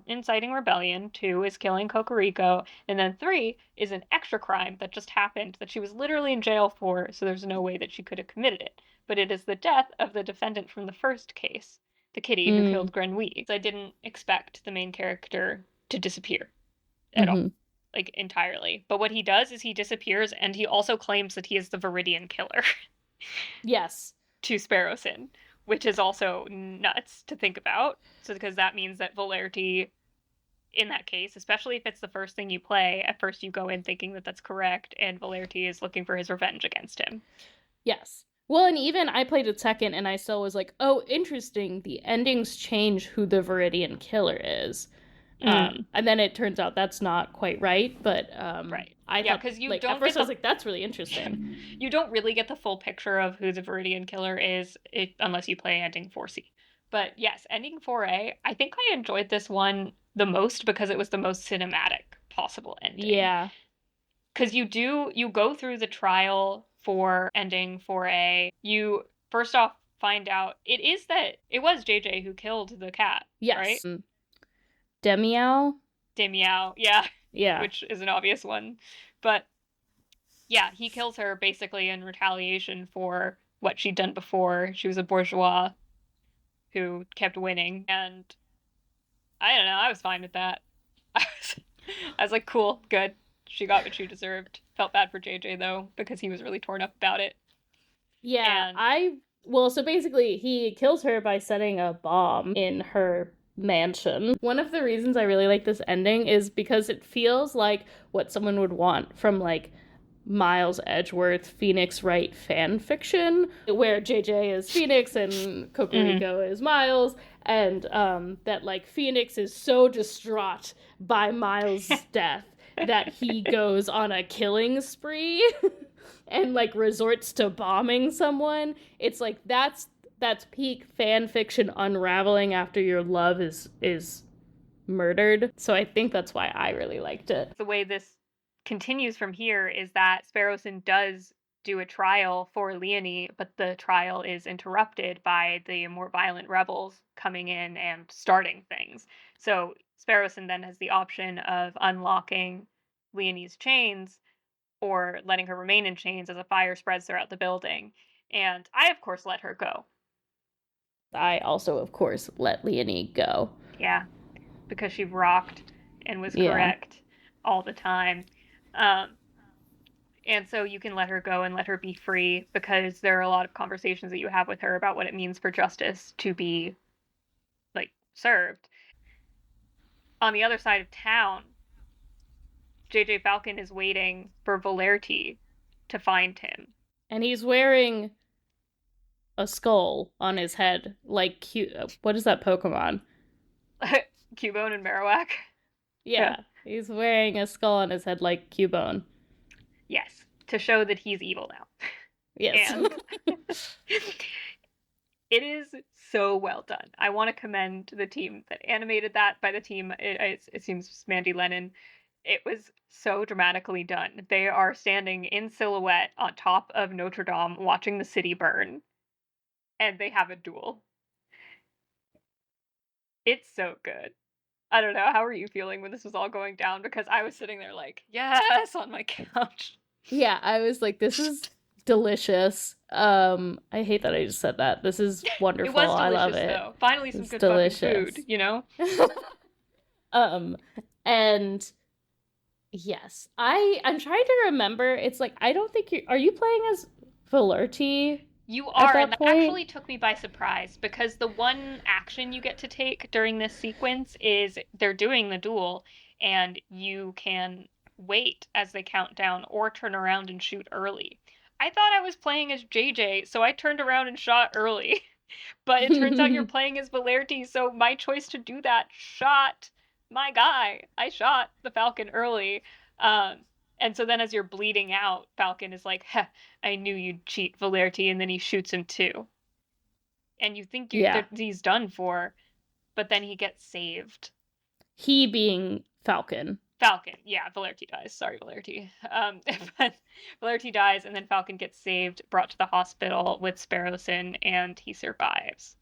inciting rebellion, two is killing Kokoriko, and then three is an extra crime that just happened that she was literally in jail for, so there's no way that she could have committed it. But it is the death of the defendant from the first case, the kitty who Mm. killed Grenouille. So I didn't expect the main character to disappear at all, Mm-hmm. like entirely. But what he does is he disappears and he also claims that he is the Viridian killer Yes. to Sparrowson, which is also nuts to think about. So because that means that Valerty, in that case, especially if it's the first thing you play, at first you go in thinking that that's correct, and Valerty is looking for his revenge against him. Yes. Well, and even I played it second and I still was like, oh, interesting. The endings change who the Viridian killer is. And then it turns out that's not quite right, but Right. I Yeah, thought, because you like, at don't first get I was the like, that's really interesting. you don't really get the full picture of who the Viridian killer is unless you play ending 4C. But yes, ending 4A, I think I enjoyed this one the most because it was the most cinematic possible ending. Yeah. Because you go through the trial for ending 4A. You first off find out it was JJ who killed the cat, right? Yes. Demiao? Demiao, yeah, Yeah. which is an obvious one. But yeah, he kills her basically in retaliation for what she'd done before. She was a bourgeois who kept winning, and I don't know, I was fine with that. I was like, cool, good. She got what she deserved. Felt bad for JJ though, because he was really torn up about it. Yeah, And well, so basically, he kills her by setting a bomb in her mansion. One of the reasons I really like this ending is because it feels like what someone would want from, like, Miles Edgeworth Phoenix Wright fan fiction, where JJ is Phoenix and Kokoriko is Miles, and that, like, Phoenix is so distraught by Miles' death that he goes on a killing spree and, like, resorts to bombing someone. It's like that's peak fan fiction unraveling after your love is murdered. So I think that's why I really liked it. the way this continues from here is that Sparrowson does do a trial for Leonie, but the trial is interrupted by the more violent rebels coming in and starting things. So Sparrowson then has the option of unlocking Leonie's chains or letting her remain in chains as a fire spreads throughout the building. And I, of course, let her go. I also, of course, let Leonie go. Yeah, because she rocked and was Yeah. correct all the time. Um, and so you can let her go and let her be free because there are a lot of conversations that you have with her about what it means for justice to be, like, served. On the other side of town, JJ Falcon is waiting for Valerty to find him. And he's wearing a skull on his head, like what is that Pokemon? Cubone and Marowak. Yeah, he's wearing a skull on his head like Cubone. Yes, to show that he's evil now. Yes. And it is so well done. I want to commend the team that animated that. By the team, it seems Mandy Lennon. It was so dramatically done. They are standing in silhouette on top of Notre Dame watching the city burn, and they have a duel. It's so good. I don't know. How were you feeling when this was all going down? Because I was sitting there like, yes, on my couch. Yeah, I was like, this is delicious. I hate that I just said that. This is It wonderful. was I love delicious, it. though. Finally, some It's good fucking delicious. food, you know? um, and yes, I'm trying to remember. It's like I don't think are you playing as Valerti You at are, and that that point? actually took me by surprise because the one action you get to take during this sequence is they're doing the duel, and you can wait as they count down or turn around and shoot early. I thought I was playing as JJ, so I turned around and shot early. But it turns out you're playing as Valerti, so my choice to do that shot my guy. I shot the Falcon early. Um, and so then as you're bleeding out, Falcon is like, Heh, I knew you'd cheat, Valerti, and then he shoots him too. And you think Yeah, that he's done for, but then he gets saved. he being Falcon. Falcon, yeah, Valerti dies. Sorry, Valerti. But Valerti dies, and then Falcon gets saved, brought to the hospital with Sparrowson, and he survives.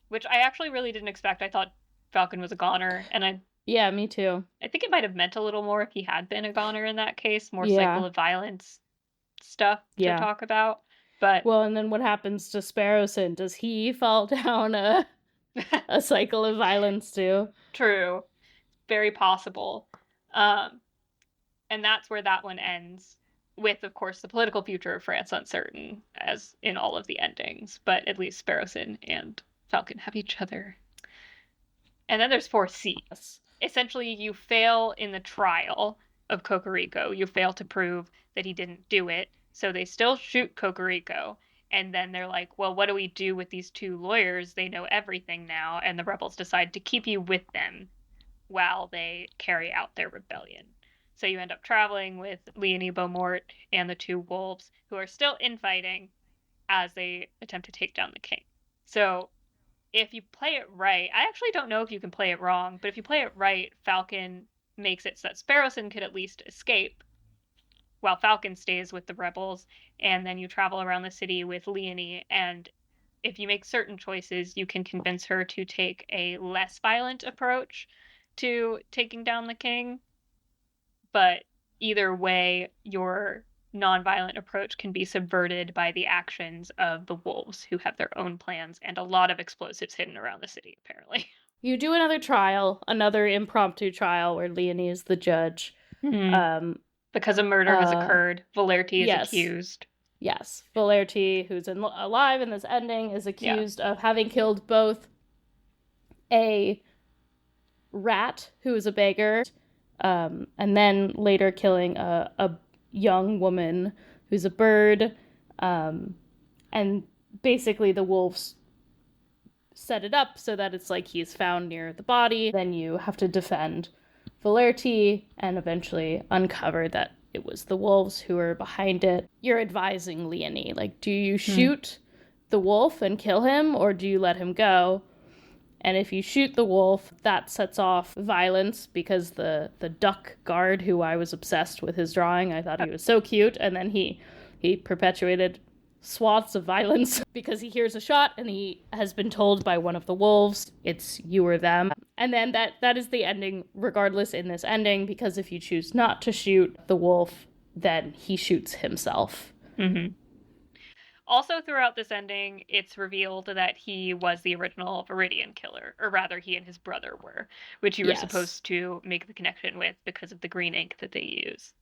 Which I actually really didn't expect. I thought Falcon was a goner, and Yeah, me too. I think it might have meant a little more if he had been a goner in that case, more cycle Yeah, of violence stuff to yeah. talk about. But Well, and then what happens to Sparrowson? Does he fall down a cycle of violence too? true, very possible. Um, and that's where that one ends. With, of course, the political future of France uncertain, as in all of the endings. But at least Sparrowson and Falcon have each other. And then there's 4C. Yes. Essentially, you fail in the trial of Cocorico. You fail to prove that he didn't do it. So they still shoot Cocorico. And then they're like, well, what do we do with these two lawyers? They know everything now. And the rebels decide to keep you with them while they carry out their rebellion. So you end up traveling with Leonie Beaumont and the two wolves who are still infighting as they attempt to take down the king. So if you play it right, I actually don't know if you can play it wrong, but if you play it right, Falcon makes it so that Sparrowson could at least escape while Falcon stays with the rebels, and then you travel around the city with Leonie, and if you make certain choices, you can convince her to take a less violent approach to taking down the king. But either way, your nonviolent approach can be subverted by the actions of the wolves, who have their own plans and a lot of explosives hidden around the city, apparently. You do another trial, another impromptu trial where Leonie is the judge. Mm-hmm. Um, Because a murder has occurred, Valerti is yes. accused. Yes, Valerti, who's alive in this ending, is accused of having killed both a rat who is a beggar, and then later killing a young woman who's a bird. And basically, the wolves set it up so that it's like he's found near the body. Then you have to defend Valerti and eventually uncover that it was the wolves who were behind it. You're advising Leonie, like, do you shoot the wolf and kill him, or do you let him go? And if you shoot the wolf, that sets off violence because the duck guard, who I was obsessed with his drawing, I thought he was so cute, and then he perpetuated swaths of violence because he hears a shot and he has been told by one of the wolves it's you or them. And then that is the ending regardless in this ending, because if you choose not to shoot the wolf, then he shoots himself. Mm-hmm. Also, throughout this ending, it's revealed that he was the original Viridian killer, or rather, he and his brother were, which you were supposed to make the connection with because of the green ink that they use.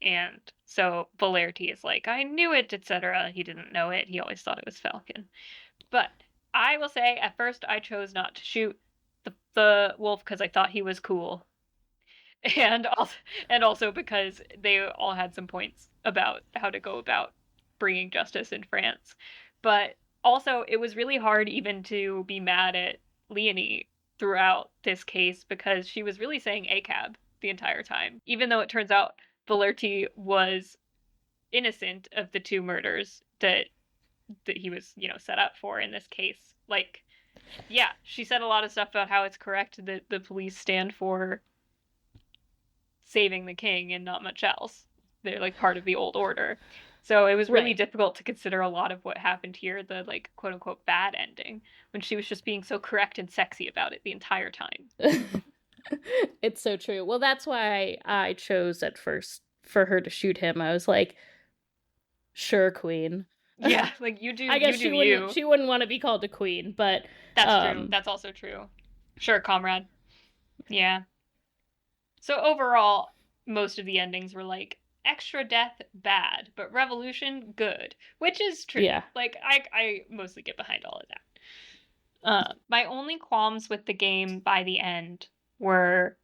And so Valerti is like, I knew it, etc. He didn't know it. He always thought it was Falcon. But I will say, at first, I chose not to shoot the wolf because I thought he was cool. And also because they all had some points about how to go about bringing justice in France. But also, it was really hard even to be mad at Leonie throughout this case because she was really saying ACAB the entire time, even though it turns out Valerti was innocent of the two murders that he was, set up for in this case. Like, yeah, she said a lot of stuff about how it's correct that the police stand for saving the king and not much else. They're like part of the old order. So it was really Right. difficult to consider a lot of what happened here, the like quote unquote bad ending, when she was just being so correct and sexy about it the entire time. It's so true. Well, that's why I chose at first for her to shoot him. I was like, sure, queen. Yeah, like I you guess do she you. wouldn't want to be called a queen, but That's true. um That's also true. Sure, comrade. Yeah. So overall, most of the endings were like extra death bad, but revolution good, which is true. yeah. Like I mostly get behind all of that. My only qualms with the game by the end were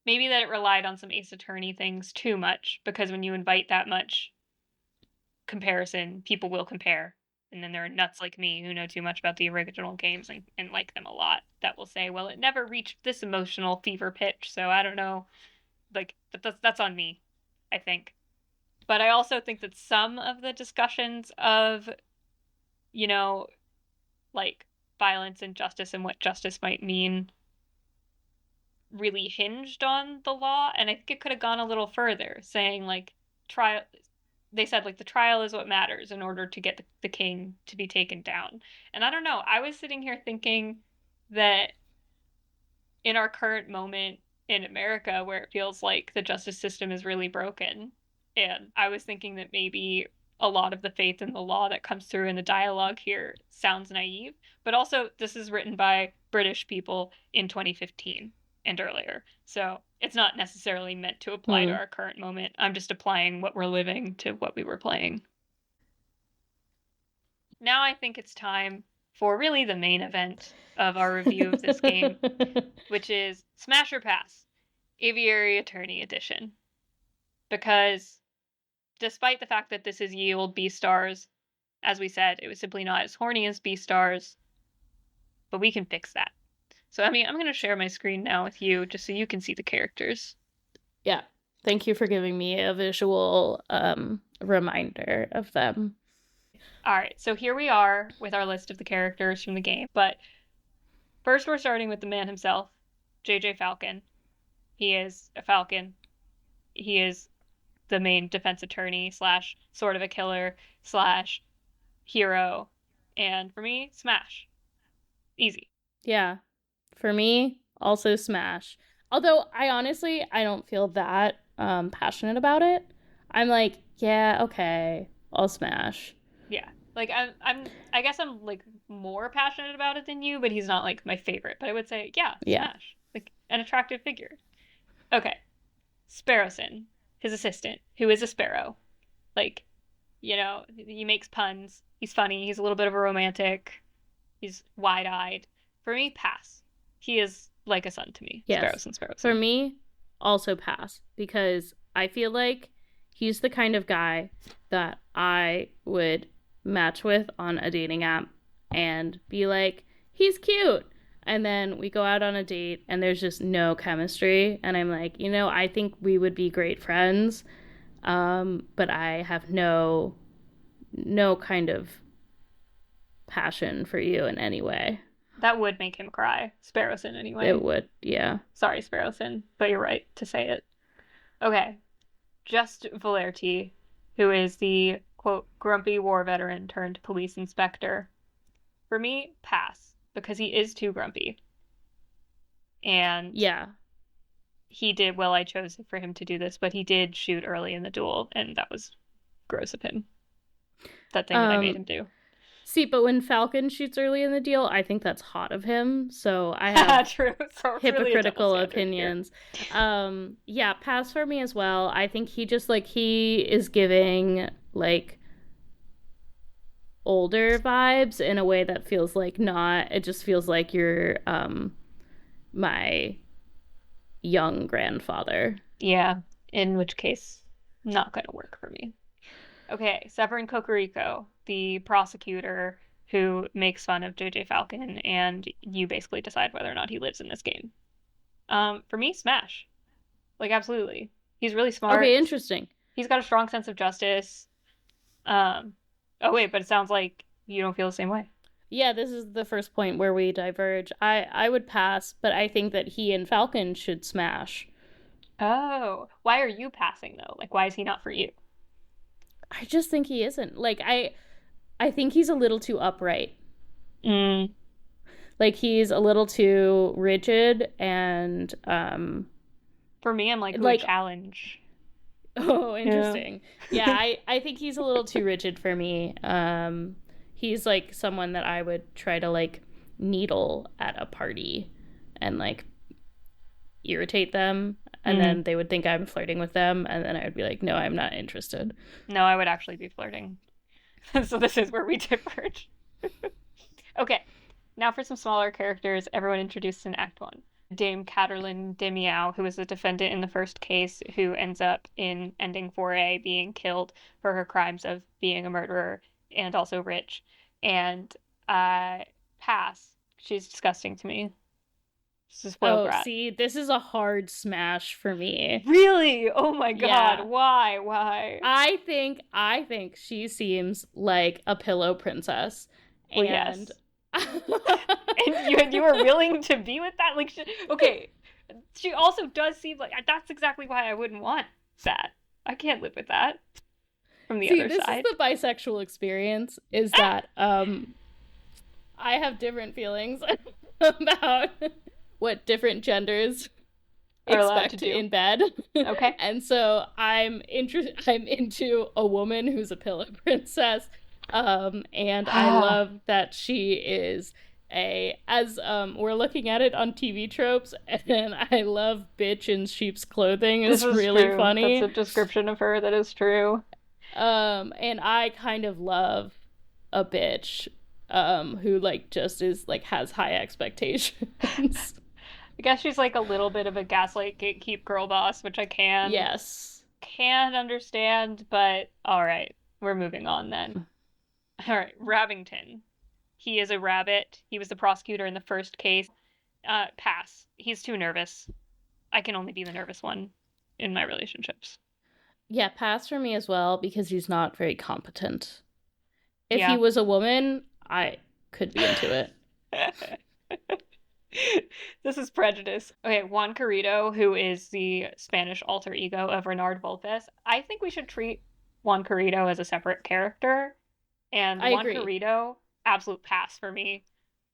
maybe that it relied on some Ace Attorney things too much, because when you invite that much comparison, people will compare. And then there are nuts like me who know too much about the original games and like them a lot that will say, well, it never reached this emotional fever pitch, so I don't know. Like, that's on me, I think. But I also think that some of the discussions of, you know, like violence and justice and what justice might mean really hinged on the law, and I think it could have gone a little further, saying like trial. They said like the trial is what matters in order to get the king to be taken down. And I don't know. I was sitting here thinking that in our current moment in America, where it feels like the justice system is really broken, and I was thinking that maybe a lot of the faith in the law that comes through in the dialogue here sounds naive, but also this is written by British people in 2015 and earlier. So it's not necessarily meant to apply to Hmm. our current moment. I'm just applying what we're living to what we were playing. Now I think it's time for really the main event of our review of this game, which is Smash or Pass, Aviary Attorney Edition. Because despite the fact that this is ye old Beastars, as we said, it was simply not as horny as Beastars, but we can fix that. So, I mean, I'm going to share my screen now with you just so you can see the characters. Yeah. Thank you for giving me a visual reminder of them. All right, so here we are with our list of the characters from the game. But first, we're starting with the man himself, JJ Falcon. He is a Falcon. He is the main defense attorney slash sort of a killer slash hero. And for me, Smash. Easy. Yeah. For me, also Smash. Although I don't feel that passionate about it. I'm like, yeah, okay, I'll Smash. Yeah. Like I guess I'm like more passionate about it than you, but he's not like my favorite. But I would say, yeah, Yeah. Smash. Like an attractive figure. Okay. Sparrowson, his assistant, who is a sparrow. Like, he makes puns. He's funny. He's a little bit of a romantic. He's wide-eyed. For me, pass. He is like a son to me. Yes. Sparrowson, For Sparrowson. me, also pass because I feel like he's the kind of guy that I would match with on a dating app and be like, he's cute. And then we go out on a date and there's just no chemistry. And I'm like, I think we would be great friends. But I have no kind of passion for you in any way. That would make him cry. Sparrowson, It anyway. would, yeah. Sorry, Sparrowson, but you're right to say it. Okay. Just Valerti, who is the, quote, grumpy war veteran turned police inspector. For me, pass, because he is too grumpy. And Yeah. he did, well, I chose for him to do this, but he did shoot early in the duel, and that was gross of him. That thing that I made him do. See, but when Falcon shoots early in the deal, I think that's hot of him. So I have True. So hypocritical really opinions. Yeah, pass for me as well. I think he just he is giving like older vibes in a way that feels like not. It just feels like you're my young grandfather. Yeah, in which case, not going to work for me. Okay, Severin Cocorico, the prosecutor who makes fun of JJ Falcon, and you basically decide whether or not he lives in this game. For me, Smash. Like, absolutely. He's really smart. Okay, interesting. He's got a strong sense of justice. Oh, wait, but it sounds like you don't feel the same way. Yeah, this is the first point where we diverge. I would pass, but I think that he and Falcon should smash. Oh, why are you passing, though? Like, why is he not for you? I just think he isn't. Like, I think he's a little too upright. Mm. Like, he's a little too rigid and For me, I'm like, ooh, like, challenge. oh, Yeah. interesting. Yeah, I think he's a little too rigid for me. He's like someone that I would try to like needle at a party and like irritate them, and then they would think I'm flirting with them, and then I would be like, no, I'm not interested. No, I would actually be flirting. So this is where we diverge. Okay, now for some smaller characters, everyone introduced in Act 1. Dame Caterlin de Miao, who was the defendant in the first case, who ends up in Ending 4A being killed for her crimes of being a murderer and also rich. And Pass. She's disgusting to me. She's a spoiled Oh, brat. see, this is a hard smash for me. Really? Oh my god. Yeah. Why? Why? I think she seems like a pillow princess. Well, And yes. And you were willing to be with that? Like, okay. She also does seem like that's exactly why I wouldn't want that. I can't live with that. From the other this side. is the bisexual experience, is that I have different feelings about what different genders Are allowed to expect do. in bed. Okay. And so I'm into a woman who's a pillow princess. And I love that she is as we're looking at it on TV tropes, and I love bitch in sheep's clothing is really true. funny. That's a description of her that is true. And I kind of love a bitch who like just is like has high expectations. I guess she's like a little bit of a gaslight gatekeep girl boss, which I can understand, but all right, we're moving on then. All right, Rabbington. He is a rabbit. He was the prosecutor in the first case. Pass. He's too nervous. I can only be the nervous one in my relationships. Yeah, pass for me as well, because he's not very competent. If he was a woman, I could be into it. This is prejudice. Okay, Juan Carrito, who is the Spanish alter ego of Renard Volpes. I think we should treat Juan Carrito as a separate character. And I Juan agree. Carrito, absolute pass for me.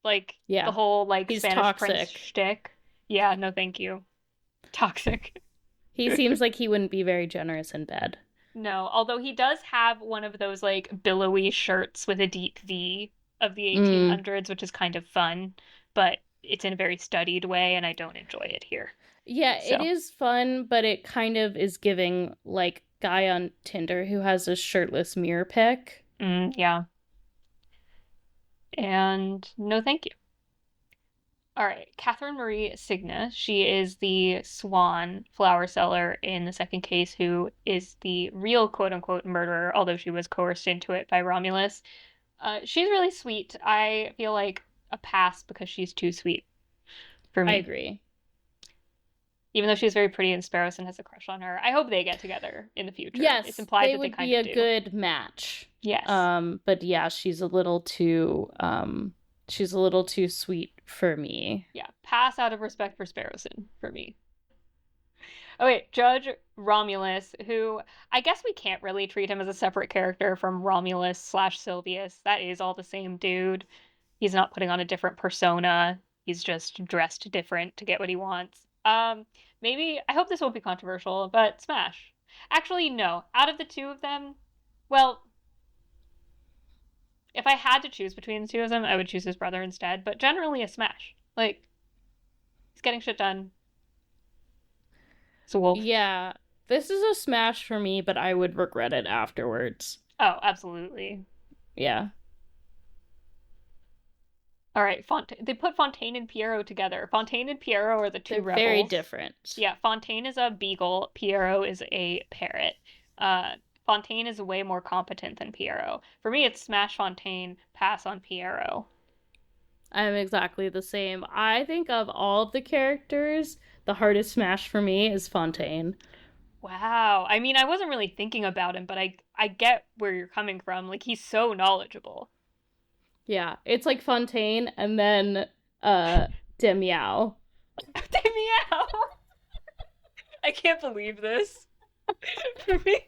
Like, Yeah. the whole, like, He's Spanish toxic. prince shtick. Yeah, no thank you. Toxic. He seems like he wouldn't be very generous in bed. No, although he does have one of those, like, billowy shirts with a deep V of the 1800s, which is kind of fun, but it's in a very studied way, and I don't enjoy it here. Yeah, So. It is fun, but it kind of is giving, like, guy on Tinder who has a shirtless mirror pic. Yeah. And no thank you. All right, Catherine Marie Signa. She is the Swan flower seller in the second case, who is the real quote-unquote murderer, although she was coerced into it by Romulus. She's really sweet. I feel like a pass because she's too sweet for me. I agree. Even though she's very pretty and Sparrowson has a crush on her. I hope they get together in the future. Yes, it's implied they that they would kind be of a do. good match. Yes. But yeah, she's a little too sweet for me. Yeah, pass out of respect for Sparrowson for me. Oh wait, Judge Romulus, who I guess we can't really treat him as a separate character from Romulus/Silvius. That is all the same dude. He's not putting on a different persona. He's just dressed different to get what he wants. Maybe, I hope this won't be controversial, but smash. Actually, no. Out of the two of them, well, if I had to choose between the two of them, I would choose his brother instead, but generally a smash. Like, he's getting shit done. It's a wolf. Yeah, this is a smash for me, but I would regret it afterwards. Oh, absolutely. Yeah. All right, they put Fontaine and Pierrot together. Fontaine and Pierrot are the two rebels. Very different. Yeah, Fontaine is a beagle. Pierrot is a parrot. Fontaine is way more competent than Pierrot. For me, it's smash Fontaine, pass on Pierrot. I'm exactly the same. I think of all of the characters, the hardest smash for me is Fontaine. Wow. I mean, I wasn't really thinking about him, but I get where you're coming from. Like, he's so knowledgeable. Yeah, it's like Fontaine and then Demiao. Demiao! I can't believe this. For me,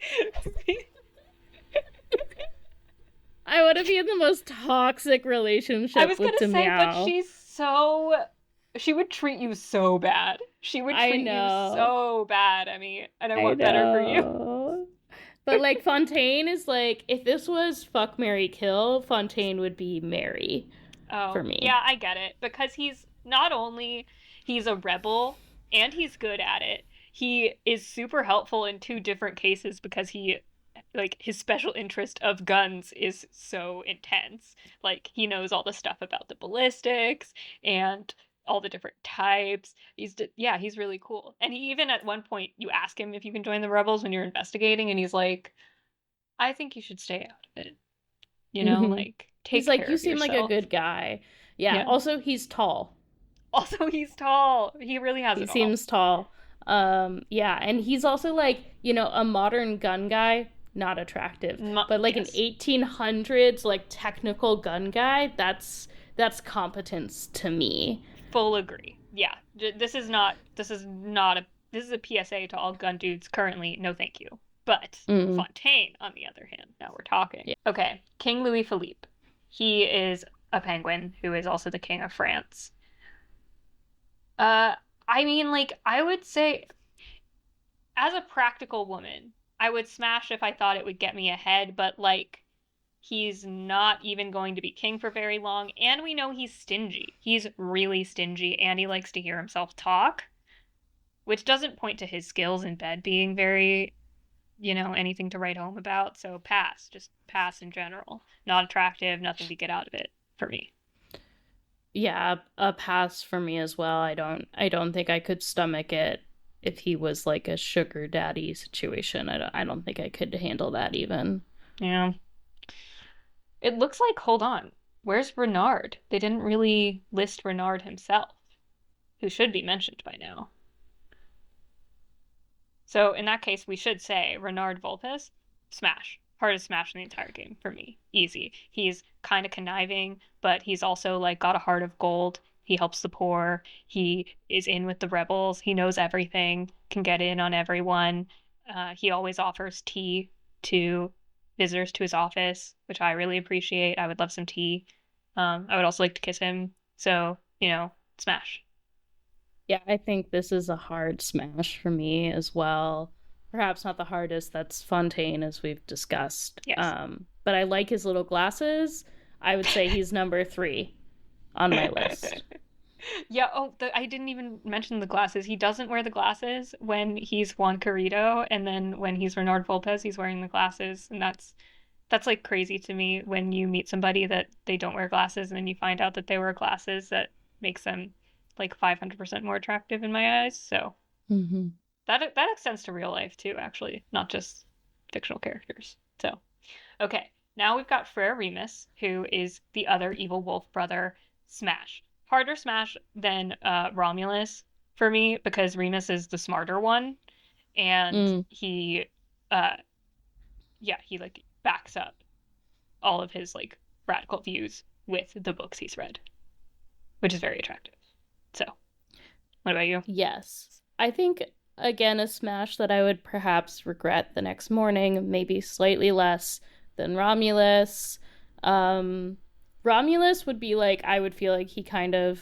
I want to be in the most toxic I relationship was with gonna say, but Damiao. she would treat you so bad. She would I treat you know. so bad, Emmy, and I I want better for you. know. But like Fontaine is like, if this was fuck, marry, kill, Fontaine would be Mary Oh, for me. yeah, I get it. Because he's not only he's a rebel and he's good at it. He is super helpful in two different cases because he like his special interest of guns is so intense. Like he knows all the stuff about the ballistics and all the different types. Yeah, he's really cool. And he even at one point you ask him if you can join the rebels when you're investigating and he's like, "I think you should stay out of it." Hmm. Like He's take like, care you of seem like a yourself. good guy. Yeah. Yeah. Also, he's tall. Also, he's tall. He really has He it all. seems tall. Yeah, and he's also like, a modern gun guy, not attractive. But like an Yes. 1800s like technical gun guy, that's competence to me. Full agree. Yeah. This is a PSA to all gun dudes currently. No, thank you. But Mm. Fontaine, on the other hand, now we're talking. Yeah. Okay. King Louis Philippe. He is a penguin who is also the king of France. Uh, I mean, like, I would say, as a practical woman, I would smash if I thought it would get me ahead, but like, he's not even going to be king for very long, and we know he's stingy. He's really stingy, and he likes to hear himself talk, which doesn't point to his skills in bed being very, anything to write home about. So pass, just pass in general. Not attractive, nothing to get out of it for me. Yeah, a pass for me as well. I don't think I could stomach it if he was like a sugar daddy situation. I don't think I could handle that even. Yeah. It looks like, hold on, where's Renard? They didn't really list Renard himself, who should be mentioned by now. So in that case, we should say Renard Vulpes, smash. Hardest smash in the entire game for me. Easy. He's kind of conniving, but he's also like got a heart of gold. He helps the poor. He is in with the rebels. He knows everything, can get in on everyone. He always offers tea to visitors to his office, which I really appreciate. I would love some tea. I would also like to kiss him. So, smash. Yeah, I think this is a hard smash for me as well. Perhaps not the hardest, that's Fontaine, as we've discussed. Yes. But I like his little glasses. I would say he's number 3 on my list. Yeah, I didn't even mention the glasses. He doesn't wear the glasses when he's Juan Carrito, and then when he's Renard Volpez, he's wearing the glasses, and that's like crazy to me when you meet somebody that they don't wear glasses, and then you find out that they wear glasses. That makes them like 500% more attractive in my eyes. So Mm-hmm. that extends to real life too, actually, not just fictional characters. So okay, now we've got Frere Remus, who is the other evil wolf brother. Smash. Harder smash than Romulus for me because Remus is the smarter one, and Mm. uh, he like backs up all of his like radical views with the books he's read, which is very attractive. So, what about you? Yes. I think, again, a smash that I would perhaps regret the next morning, maybe slightly less than Romulus. Romulus would be like, I would feel like he kind of,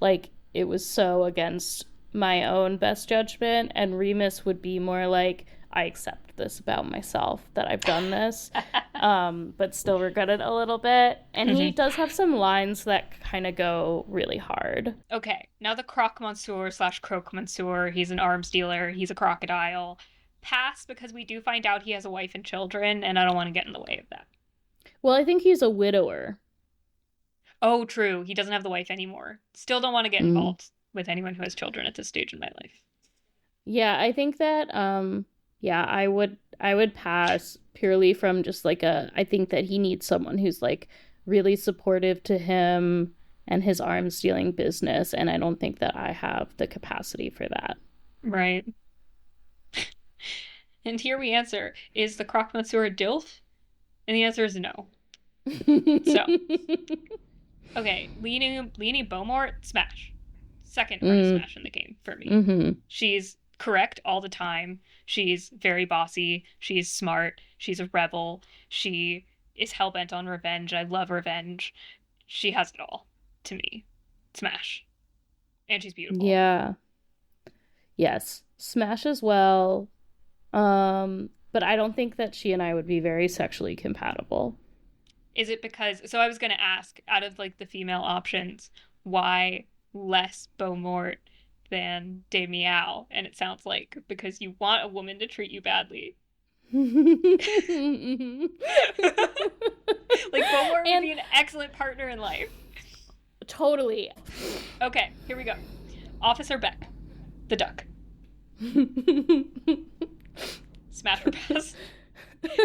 like, it was so against my own best judgment, and Remus would be more like, I accept this about myself, that I've done this, but still regret it a little bit. And he does have some lines that kind of go really hard. Okay, now the Croque Monsieur slash Croque Monsieur, he's an arms dealer, he's a crocodile. Pass because we do find out he has a wife and children, and I don't want to get in the way of that. Well, I think he's a widower. Oh, true, he doesn't have the wife anymore. Still don't want to get involved with anyone who has children at this stage in my life. Yeah, I think that yeah, I would pass purely from just like I think that he needs someone who's like really supportive to him and his arms dealing business, and I don't think that I have the capacity for that. Right. And here we answer, is the Croque Monsieur a DILF? And the answer is no. So, okay, Leanie Beaumont, smash. Second hardest smash in the game for me. Mm-hmm. She's correct all the time. She's very bossy. She's smart. She's a rebel. She is hell-bent on revenge. I love revenge. She has it all, to me. Smash. And she's beautiful. Yeah. Yes. Smash as well. But I don't think that she and I would be very sexually compatible. Is it because, so I was going to ask, out of like the female options, why less Beaumort than De Meow? And it sounds like because you want a woman to treat you badly. Like Beaumort would be an excellent partner in life. Totally. Okay, here we go. Officer Beck, the duck. Smash or pass?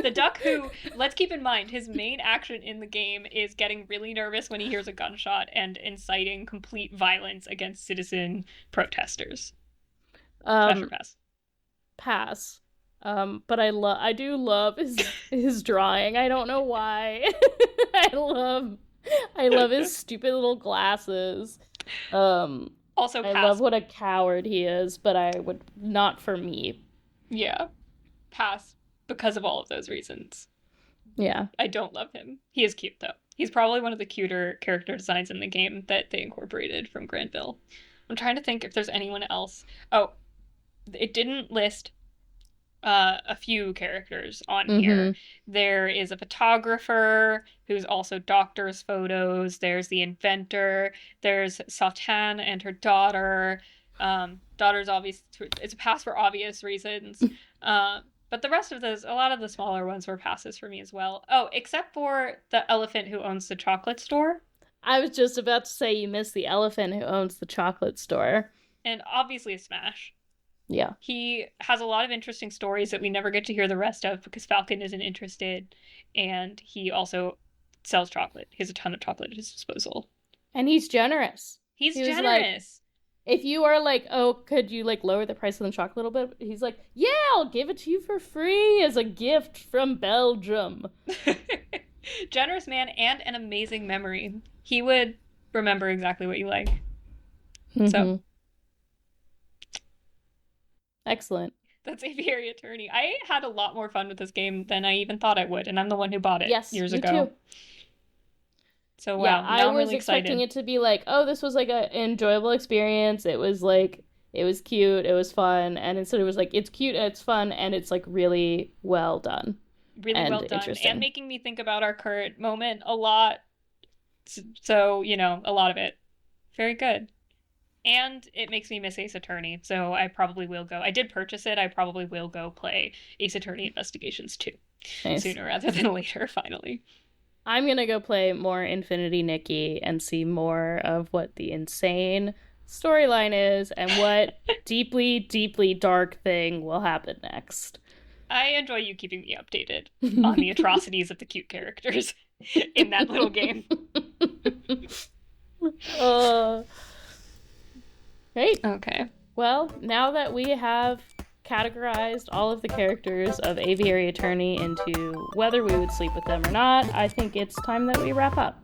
The duck who, let's keep in mind, his main action in the game is getting really nervous when he hears a gunshot and inciting complete violence against citizen protesters. Smash or pass? Pass. But I do love his drawing. I don't know why. I love his stupid little glasses. Also pass. I love what a coward he is, but I would not for me. Yeah. Pass. Because of all of those reasons. Yeah. I don't love him. He is cute, though. He's probably one of the cuter character designs in the game that they incorporated from Granville. I'm trying to think if there's anyone else. Oh, it didn't list a few characters on here. There is a photographer who's also doctors photos. There's the inventor. There's Satan and her daughter. Daughter's obvious. It's a pass for obvious reasons. But the rest of those, a lot of the smaller ones were passes for me as well. Oh, except for the elephant who owns the chocolate store. I was just about to say you missed the elephant who owns the chocolate store. And obviously a smash. Yeah. He has a lot of interesting stories that we never get to hear the rest of because Falcon isn't interested. And he also sells chocolate. He has a ton of chocolate at his disposal. And he's generous. He's generous. If you are like, oh, could you like lower the price of the chocolate a little bit? He's like, yeah, I'll give it to you for free as a gift from Belgium. Generous man and an amazing memory. He would remember exactly what you like. So. Excellent. That's Aviary Attorney. I had a lot more fun with this game than I even thought I would, and I'm the one who bought it years ago. Too. So wow, yeah, I was really expecting it to be like, oh, this was like an enjoyable experience. It was like, it was cute, it was fun, and instead it was like, it's cute, it's fun, and it's like really well done. Really well done, and making me think about our current moment a lot. So, you know, a lot of it. Very good. And it makes me miss Ace Attorney, so I probably will go. I did purchase it, I probably will go play Ace Attorney Investigations 2. Nice. Sooner rather than later, finally. I'm gonna go play more Infinity Nikki and see more of what the insane storyline is and what deeply, deeply dark thing will happen next. I enjoy you keeping me updated on the atrocities of the cute characters in that little game. Great. Okay. Well, now that we have categorized all of the characters of Aviary Attorney into whether we would sleep with them or not, I think it's time that we wrap up.